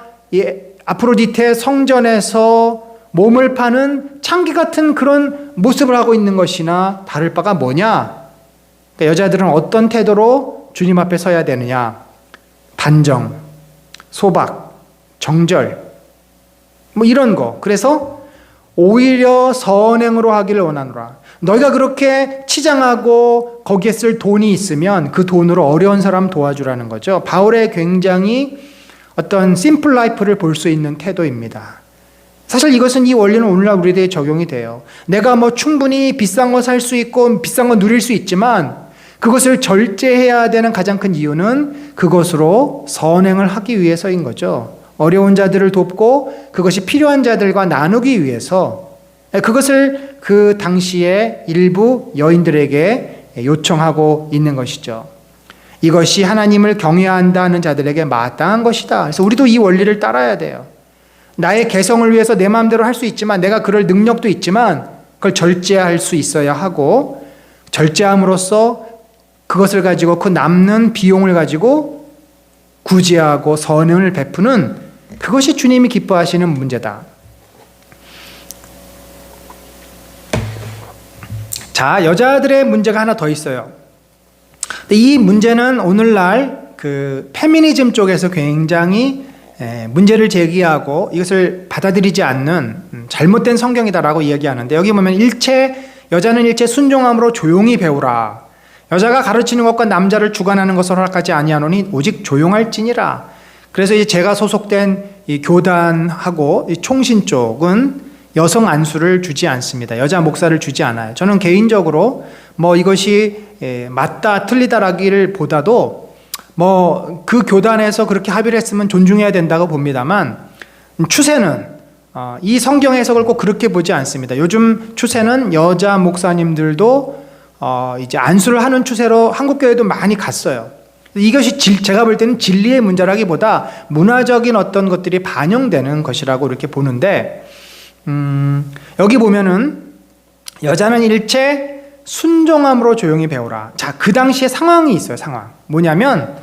아프로디테 성전에서 몸을 파는 창기 같은 그런 모습을 하고 있는 것이나 다를 바가 뭐냐? 그러니까 여자들은 어떤 태도로 주님 앞에 서야 되느냐? 단정, 소박, 정절, 뭐 이런 거. 그래서 오히려 선행으로 하기를 원하노라. 너희가 그렇게 치장하고 거기에 쓸 돈이 있으면 그 돈으로 어려운 사람 도와주라는 거죠. 바울의 굉장히 어떤 심플 라이프를 볼 수 있는 태도입니다. 사실 이것은, 이 원리는 오늘날 우리들에게 적용이 돼요. 내가 뭐 충분히 비싼 거 살 수 있고 비싼 거 누릴 수 있지만 그것을 절제해야 되는 가장 큰 이유는 그것으로 선행을 하기 위해서인 거죠. 어려운 자들을 돕고 그것이 필요한 자들과 나누기 위해서, 그것을 그 당시에 일부 여인들에게 요청하고 있는 것이죠. 이것이 하나님을 경외한다는 자들에게 마땅한 것이다. 그래서 우리도 이 원리를 따라야 돼요. 나의 개성을 위해서 내 마음대로 할 수 있지만, 내가 그럴 능력도 있지만 그걸 절제할 수 있어야 하고, 절제함으로써 그것을 가지고 그 남는 비용을 가지고 구제하고 선행을 베푸는, 그것이 주님이 기뻐하시는 문제다. 자, 여자들의 문제가 하나 더 있어요. 이 문제는 오늘날 그 페미니즘 쪽에서 굉장히 문제를 제기하고 이것을 받아들이지 않는 잘못된 성경이다라고 이야기하는데, 여기 보면 여자는 일체 순종함으로 조용히 배우라. 여자가 가르치는 것과 남자를 주관하는 것을 허락하지 아니하노니 오직 조용할지니라. 그래서 이제 제가 소속된 이 교단하고 이 총신 쪽은 여성 안수를 주지 않습니다. 여자 목사를 주지 않아요. 저는 개인적으로 뭐 이것이 맞다 틀리다라기를 보다도 뭐 그 교단에서 그렇게 합의를 했으면 존중해야 된다고 봅니다만, 추세는 이 성경 해석을 꼭 그렇게 보지 않습니다. 요즘 추세는 여자 목사님들도 이제 안수를 하는 추세로 한국교회도 많이 갔어요. 이것이 제가 볼 때는 진리의 문제라기보다 문화적인 어떤 것들이 반영되는 것이라고 이렇게 보는데, 여기 보면은 여자는 일체 순종함으로 조용히 배우라. 자, 그 당시에 상황이 있어요. 상황 뭐냐면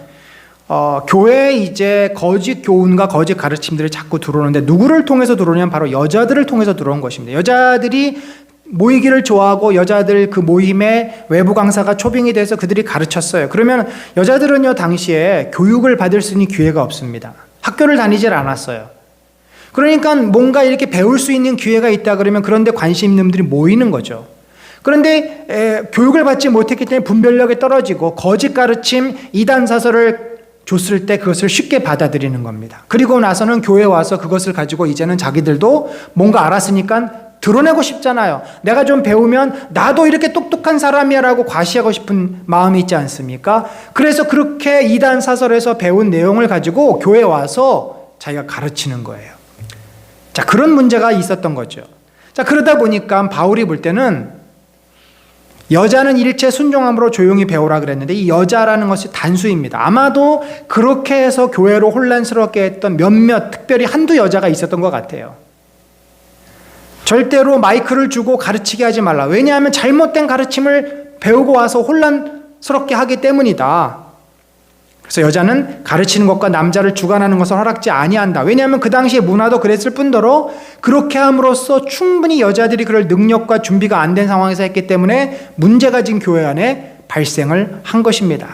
교회에 이제 거짓 교훈과 거짓 가르침들이 자꾸 들어오는데 누구를 통해서 들어오냐면 바로 여자들을 통해서 들어온 것입니다. 여자들이 모이기를 좋아하고 여자들 그 모임에 외부 강사가 초빙이 돼서 그들이 가르쳤어요. 그러면 여자들은요, 당시에 교육을 받을 수 있는 기회가 없습니다. 학교를 다니질 않았어요. 그러니까 뭔가 이렇게 배울 수 있는 기회가 있다 그러면 그런데 관심 있는 분들이 모이는 거죠. 그런데 교육을 받지 못했기 때문에 분별력이 떨어지고 거짓 가르침, 이단 사설을 줬을 때 그것을 쉽게 받아들이는 겁니다. 그리고 나서는 교회에 와서 그것을 가지고 이제는 자기들도 뭔가 알았으니까 드러내고 싶잖아요. 내가 좀 배우면 나도 이렇게 똑똑한 사람이야 라고 과시하고 싶은 마음이 있지 않습니까? 그래서 그렇게 이단 사설에서 배운 내용을 가지고 교회에 와서 자기가 가르치는 거예요. 자, 그런 문제가 있었던 거죠. 자, 그러다 보니까 바울이 볼 때는 여자는 일체 순종함으로 조용히 배우라 그랬는데 이 여자라는 것이 단수입니다. 아마도 그렇게 해서 교회로 혼란스럽게 했던 몇몇, 특별히 한두 여자가 있었던 것 같아요. 절대로 마이크를 주고 가르치게 하지 말라. 왜냐하면 잘못된 가르침을 배우고 와서 혼란스럽게 하기 때문이다. 그래서 여자는 가르치는 것과 남자를 주관하는 것을 허락지 아니한다. 왜냐하면 그 당시의 문화도 그랬을 뿐더러 그렇게 함으로써 충분히 여자들이 그럴 능력과 준비가 안 된 상황에서 했기 때문에 문제가 지금 교회 안에 발생을 한 것입니다.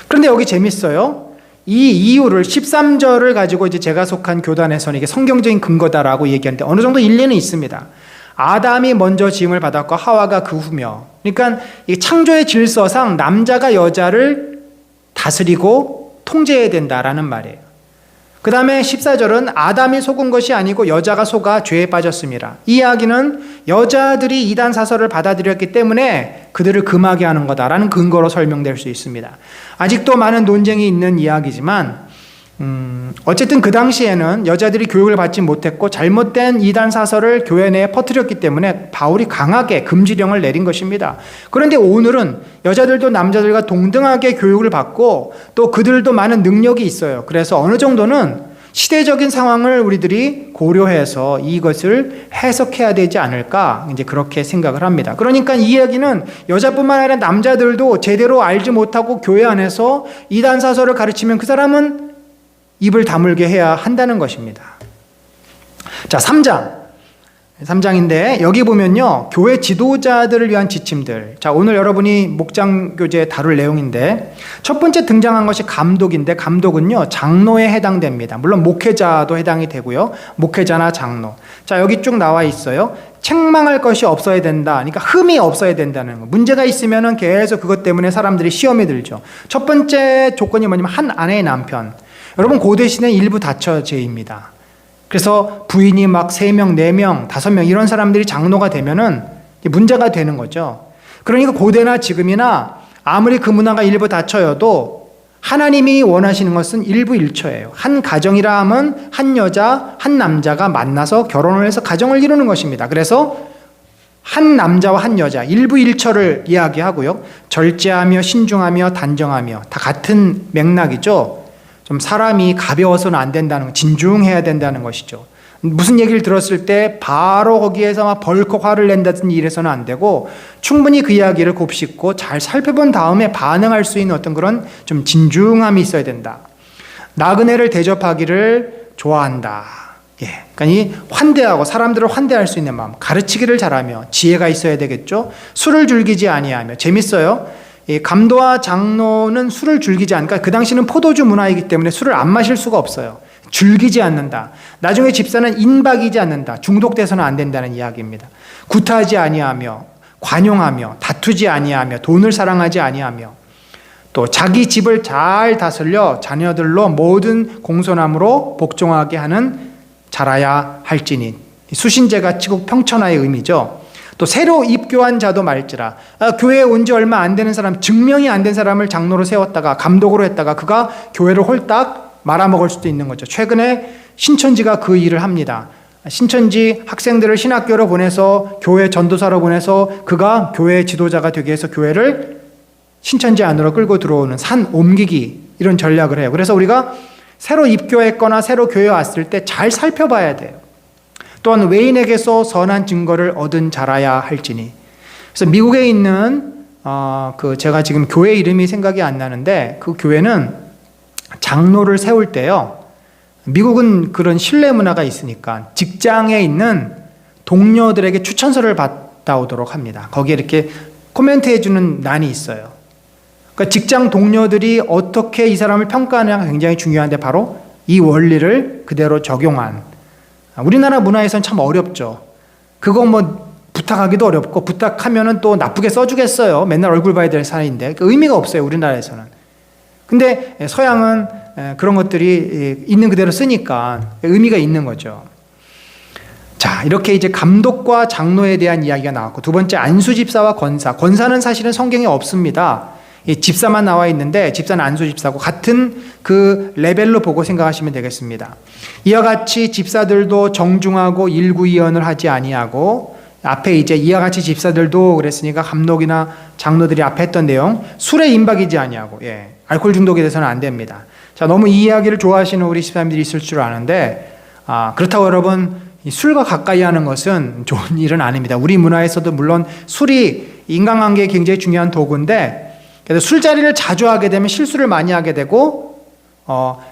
그런데 여기 재밌어요. 이 이유를 13절을 가지고 이제 제가 속한 교단에서는 이게 성경적인 근거다라고 얘기하는데 어느 정도 일리는 있습니다. 아담이 먼저 지음을 받았고 하와가 그 후며. 그러니까 이 창조의 질서상 남자가 여자를 다스리고 통제해야 된다라는 말이에요. 그 다음에 14절은 아담이 속은 것이 아니고 여자가 속아 죄에 빠졌습니다. 이 이야기는 여자들이 이단 사설을 받아들였기 때문에 그들을 금하게 하는 거다라는 근거로 설명될 수 있습니다. 아직도 많은 논쟁이 있는 이야기지만 어쨌든 그 당시에는 여자들이 교육을 받지 못했고 잘못된 이단 사설을 교회 내에 퍼뜨렸기 때문에 바울이 강하게 금지령을 내린 것입니다. 그런데 오늘은 여자들도 남자들과 동등하게 교육을 받고 또 그들도 많은 능력이 있어요. 그래서 어느 정도는 시대적인 상황을 우리들이 고려해서 이것을 해석해야 되지 않을까 이제 그렇게 생각을 합니다. 그러니까 이 이야기는 여자뿐만 아니라 남자들도 제대로 알지 못하고 교회 안에서 이단 사설을 가르치면 그 사람은 입을 다물게 해야 한다는 것입니다. 자, 3장인데 여기 보면요, 교회 지도자들을 위한 지침들. 자, 오늘 여러분이 목장 교재에 다룰 내용인데 첫 번째 등장한 것이 감독인데 감독은요, 장로에 해당됩니다. 물론 목회자도 해당이 되고요. 목회자나 장로. 자, 여기 쭉 나와 있어요. 책망할 것이 없어야 된다. 그러니까 흠이 없어야 된다는 거. 문제가 있으면은 계속 그것 때문에 사람들이 시험에 들죠. 첫 번째 조건이 뭐냐면 한 아내의 남편. 여러분 고대 시대는 일부 다처제입니다. 그래서 부인이 막 3명, 4명, 5명 이런 사람들이 장로가 되면은 문제가 되는 거죠. 그러니까 고대나 지금이나 아무리 그 문화가 일부 다처여도 하나님이 원하시는 것은 일부 일처예요. 한 가정이라 하면 한 여자, 한 남자가 만나서 결혼을 해서 가정을 이루는 것입니다. 그래서 한 남자와 한 여자, 일부 일처를 이야기하고요. 절제하며 신중하며 단정하며 다 같은 맥락이죠. 좀 사람이 가벼워서는 안 된다는 거, 진중해야 된다는 것이죠. 무슨 얘기를 들었을 때 바로 거기에서 막 벌컥 화를 낸다든지 이래서는 안 되고 충분히 그 이야기를 곱씹고 잘 살펴본 다음에 반응할 수 있는 어떤 그런 좀 진중함이 있어야 된다. 나그네를 대접하기를 좋아한다. 그러니까 이 환대하고 사람들을 환대할 수 있는 마음, 가르치기를 잘하며 지혜가 있어야 되겠죠. 술을 즐기지 아니하며. 재밌어요. 이 감도와 장로는 술을 즐기지 않으니까 그 당시는 포도주 문화이기 때문에 술을 안 마실 수가 없어요. 즐기지 않는다. 나중에 집사는 인박이지 않는다. 중독돼서는 안 된다는 이야기입니다. 구타하지 아니하며 관용하며 다투지 아니하며 돈을 사랑하지 아니하며 또 자기 집을 잘 다스려 자녀들로 모든 공손함으로 복종하게 하는 자라야 할지니. 수신제가 치국 평천하의 의미죠. 또 새로 입교한 자도 말지라. 교회에 온 지 얼마 안 되는 사람, 증명이 안 된 사람을 장로로 세웠다가 감독으로 했다가 그가 교회를 홀딱 말아먹을 수도 있는 거죠. 최근에 신천지가 그 일을 합니다. 신천지 학생들을 신학교로 보내서 교회 전도사로 보내서 그가 교회 지도자가 되기 위해서 교회를 신천지 안으로 끌고 들어오는 산 옮기기 이런 전략을 해요. 그래서 우리가 새로 입교했거나 새로 교회에 왔을 때 잘 살펴봐야 돼요. 또한 외인에게서 선한 증거를 얻은 자라야 할지니. 그래서 미국에 있는 제가 지금 교회 이름이 생각이 안 나는데 그 교회는 장로를 세울 때요, 미국은 그런 신뢰 문화가 있으니까 직장에 있는 동료들에게 추천서를 받아오도록 합니다. 거기에 이렇게 코멘트 해주는 난이 있어요. 그러니까 직장 동료들이 어떻게 이 사람을 평가하느냐가 굉장히 중요한데 바로 이 원리를 그대로 적용한, 우리나라 문화에서는 참 어렵죠. 그거 뭐 부탁하기도 어렵고 부탁하면은 또 나쁘게 써주겠어요. 맨날 얼굴 봐야 될 사이인데 의미가 없어요, 우리나라에서는. 근데 서양은 그런 것들이 있는 그대로 쓰니까 의미가 있는 거죠. 자, 이렇게 이제 감독과 장로에 대한 이야기가 나왔고, 두 번째 안수집사와 권사. 권사는 사실은 성경에 없습니다. 집사만 나와 있는데 집사는 안수집사고 같은 그 레벨로 보고 생각하시면 되겠습니다. 이와 같이 집사들도 정중하고 일구이언을 하지 아니하고, 앞에 이제 이와 같이 집사들도 그랬으니까 감독이나 장로들이 앞에 했던 내용, 술에 임박이지 아니하고, 알코올 중독에 대해서는 안 됩니다. 자, 너무 이 이야기를 좋아하시는 우리 집사님들이 있을 줄 아는데, 그렇다고 여러분 술과 가까이 하는 것은 좋은 일은 아닙니다. 우리 문화에서도 물론 술이 인간관계에 굉장히 중요한 도구인데, 그래서 술자리를 자주 하게 되면 실수를 많이 하게 되고,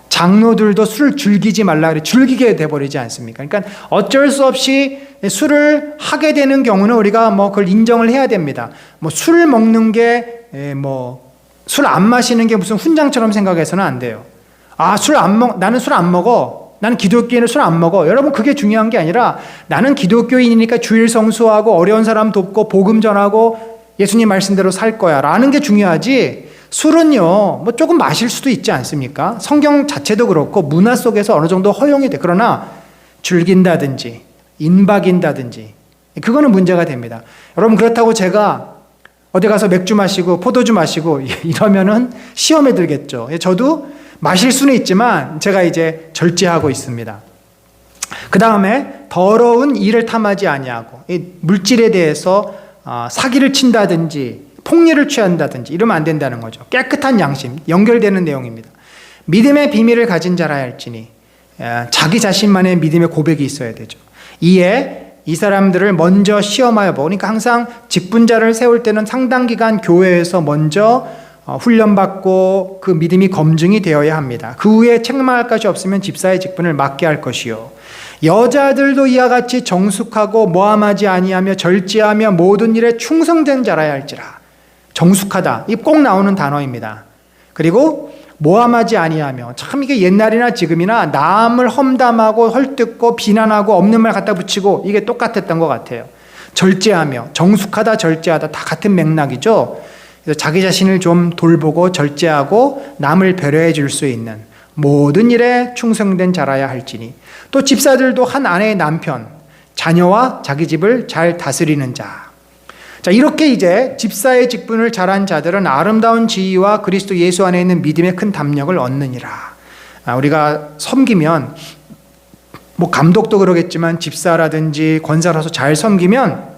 장로들도 술을 즐기지 말라 그래 즐기게 돼버리지 않습니까? 그러니까 어쩔 수 없이 술을 하게 되는 경우는 우리가 뭐 그걸 인정을 해야 됩니다. 뭐 술을 먹는 게 술 안 마시는 게 무슨 훈장처럼 생각해서는 안 돼요. 나는 술 안 먹어. 나는 기독교인은 술 안 먹어. 여러분, 그게 중요한 게 아니라 나는 기독교인이니까 주일 성수하고 어려운 사람 돕고 복음 전하고 예수님 말씀대로 살 거야 라는 게 중요하지, 술은요 뭐 조금 마실 수도 있지 않습니까? 성경 자체도 그렇고 문화 속에서 어느 정도 허용이 돼. 그러나 즐긴다든지 인박인다든지 그거는 문제가 됩니다. 여러분, 그렇다고 제가 어디 가서 맥주 마시고 포도주 마시고 이러면은 시험에 들겠죠. 저도 마실 수는 있지만 제가 이제 절제하고 있습니다. 그 다음에 더러운 일을 탐하지 아니하고, 물질에 대해서 사기를 친다든지 폭리를 취한다든지 이러면 안 된다는 거죠. 깨끗한 양심, 연결되는 내용입니다. 믿음의 비밀을 가진 자라 할지니, 자기 자신만의 믿음의 고백이 있어야 되죠. 이에 이 사람들을 먼저 시험하여 보니까 항상 직분자를 세울 때는 상당 기간 교회에서 먼저 훈련받고 그 믿음이 검증이 되어야 합니다. 그 후에 책망할 것이 없으면 집사의 직분을 맡게 할 것이요, 여자들도 이와 같이 정숙하고 모함하지 아니하며 절제하며 모든 일에 충성된 자라야 할지라. 정숙하다, 이 꼭 나오는 단어입니다. 그리고 모함하지 아니하며, 참 이게 옛날이나 지금이나 남을 험담하고 헐뜯고 비난하고 없는 말 갖다 붙이고 이게 똑같았던 것 같아요. 절제하며, 정숙하다, 절제하다 다 같은 맥락이죠. 그래서 자기 자신을 좀 돌보고 절제하고 남을 배려해 줄 수 있는 모든 일에 충성된 자라야 할지니, 또 집사들도 한 아내의 남편, 자녀와 자기 집을 잘 다스리는 자. 자, 이렇게 이제 집사의 직분을 잘한 자들은 아름다운 지위와 그리스도 예수 안에 있는 믿음의 큰 담력을 얻느니라. 우리가 섬기면, 뭐 감독도 그러겠지만 집사라든지 권사라서 잘 섬기면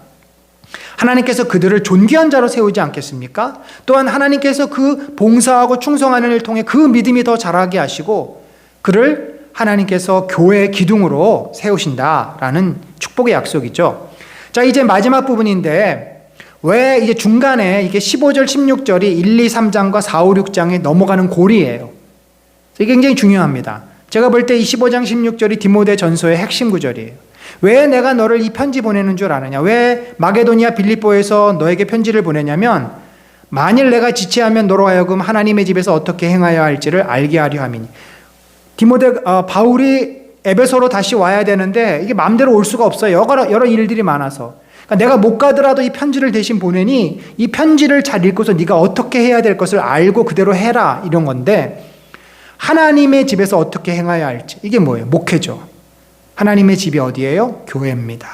하나님께서 그들을 존귀한 자로 세우지 않겠습니까? 또한 하나님께서 그 봉사하고 충성하는 일을 통해 그 믿음이 더 자라게 하시고 그를 하나님께서 교회의 기둥으로 세우신다라는 축복의 약속이죠. 자, 이제 마지막 부분인데, 왜 이제 중간에 이게 15절, 16절이 1, 2, 3장과 4, 5, 6장에 넘어가는 고리예요. 이게 굉장히 중요합니다. 제가 볼 때 이 15장, 16절이 디모데 전서의 핵심 구절이에요. 왜 내가 너를 이 편지 보내는 줄 아느냐? 왜 마게도니아 빌립보에서 너에게 편지를 보내냐면, 만일 내가 지체하면 너로 하여금 하나님의 집에서 어떻게 행하여야 할지를 알게 하려 함이니. 바울이 에베소로 다시 와야 되는데 이게 마음대로 올 수가 없어요. 여러 일들이 많아서. 그러니까 내가 못 가더라도 이 편지를 대신 보내니 이 편지를 잘 읽고서 네가 어떻게 해야 될 것을 알고 그대로 해라, 이런 건데, 하나님의 집에서 어떻게 행해야 할지, 이게 뭐예요? 목회죠. 하나님의 집이 어디예요? 교회입니다.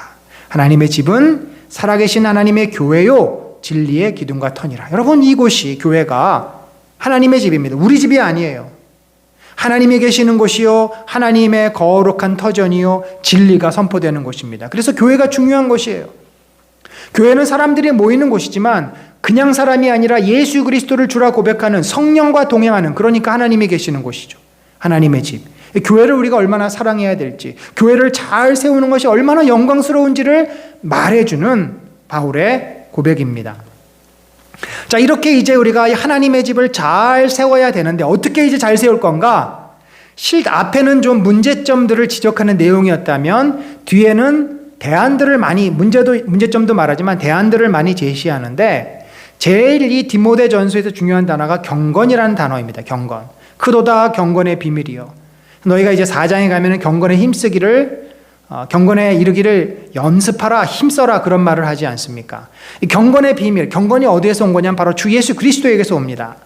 하나님의 집은 살아계신 하나님의 교회요 진리의 기둥과 터니라. 여러분, 이곳이, 교회가 하나님의 집입니다. 우리 집이 아니에요. 하나님이 계시는 곳이요, 하나님의 거룩한 터전이요, 진리가 선포되는 곳입니다. 그래서 교회가 중요한 곳이에요. 교회는 사람들이 모이는 곳이지만 그냥 사람이 아니라 예수 그리스도를 주라 고백하는, 성령과 동행하는, 그러니까 하나님이 계시는 곳이죠. 하나님의 집. 교회를 우리가 얼마나 사랑해야 될지, 교회를 잘 세우는 것이 얼마나 영광스러운지를 말해주는 바울의 고백입니다. 자, 이렇게 이제 우리가 하나님의 집을 잘 세워야 되는데 어떻게 이제 잘 세울 건가? 앞에는 좀 문제점들을 지적하는 내용이었다면 뒤에는 대안들을 많이, 문제점도 말하지만 대안들을 많이 제시하는데, 제일 이 디모데전서에서 중요한 단어가 경건이라는 단어입니다. 경건. 크도다 경건의 비밀이요. 너희가 이제 4장에 가면은 경건에 힘쓰기를, 경건에 이르기를 연습하라, 힘써라, 그런 말을 하지 않습니까? 이 경건의 비밀, 경건이 어디에서 온 거냐면 바로 주 예수 그리스도에게서 옵니다.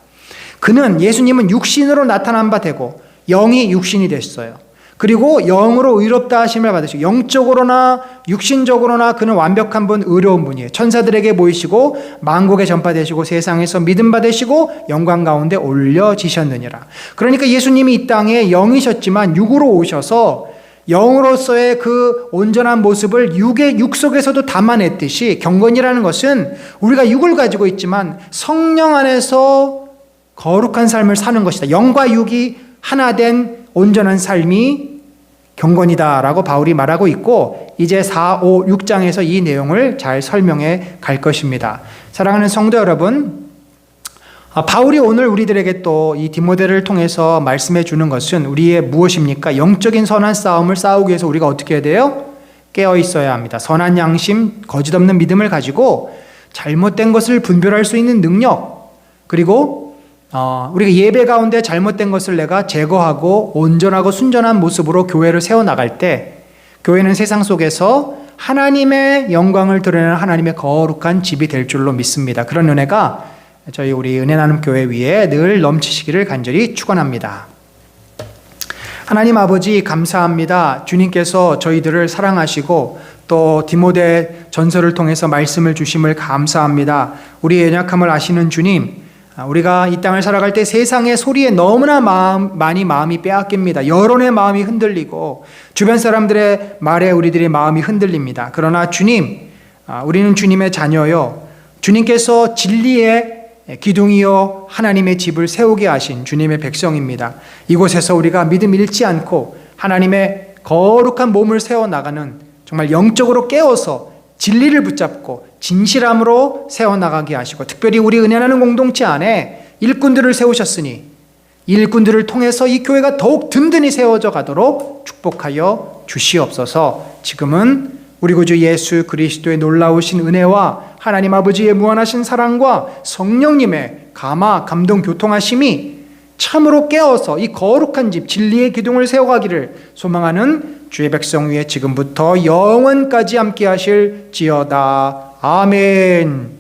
예수님은 육신으로 나타난 바 되고 영이 육신이 됐어요. 그리고 영으로 의롭다 하심을 받으시고 영적으로나 육신적으로나 그는 완벽한 분, 의로운 분이에요. 천사들에게 보이시고 만국에 전파되시고 세상에서 믿음 받으시고 영광 가운데 올려지셨느니라. 그러니까 예수님이 이 땅에 영이셨지만 육으로 오셔서 영으로서의 그 온전한 모습을 육 속에서도 담아냈듯이, 경건이라는 것은 우리가 육을 가지고 있지만 성령 안에서 거룩한 삶을 사는 것이다. 영과 육이 하나 된 온전한 삶이 경건이다라고 바울이 말하고 있고, 이제 4, 5, 6장에서 이 내용을 잘 설명해 갈 것입니다. 사랑하는 성도 여러분, 바울이 오늘 우리들에게 또 이 디모데를 통해서 말씀해 주는 것은 우리의 무엇입니까? 영적인 선한 싸움을 싸우기 위해서 우리가 어떻게 해야 돼요? 깨어 있어야 합니다. 선한 양심, 거짓 없는 믿음을 가지고 잘못된 것을 분별할 수 있는 능력, 그리고 우리가 예배 가운데 잘못된 것을 내가 제거하고 온전하고 순전한 모습으로 교회를 세워나갈 때, 교회는 세상 속에서 하나님의 영광을 드러내는 하나님의 거룩한 집이 될 줄로 믿습니다. 그런 은혜가 우리 은혜 나눔 교회 위에 늘 넘치시기를 간절히 축원합니다. 하나님 아버지, 감사합니다. 주님께서 저희들을 사랑하시고 또 디모데 전서를 통해서 말씀을 주심을 감사합니다. 우리의 연약함을 아시는 주님, 우리가 이 땅을 살아갈 때 세상의 소리에 너무나 많이 마음이 빼앗깁니다. 여론의 마음이 흔들리고 주변 사람들의 말에 우리들의 마음이 흔들립니다. 그러나 주님, 우리는 주님의 자녀요, 주님께서 진리의 기둥이요 하나님의 집을 세우게 하신 주님의 백성입니다. 이곳에서 우리가 믿음 잃지 않고 하나님의 거룩한 몸을 세워나가는, 정말 영적으로 깨어서 진리를 붙잡고 진실함으로 세워나가게 하시고, 특별히 우리 은혜나는 공동체 안에 일꾼들을 세우셨으니 이 일꾼들을 통해서 이 교회가 더욱 든든히 세워져 가도록 축복하여 주시옵소서. 지금은 우리 구주 예수 그리스도의 놀라우신 은혜와 하나님 아버지의 무한하신 사랑과 성령님의 감동, 교통하심이 참으로 깨어서 이 거룩한 집, 진리의 기둥을 세워가기를 소망하는 주의 백성 위에 지금부터 영원까지 함께 하실지어다. 아멘.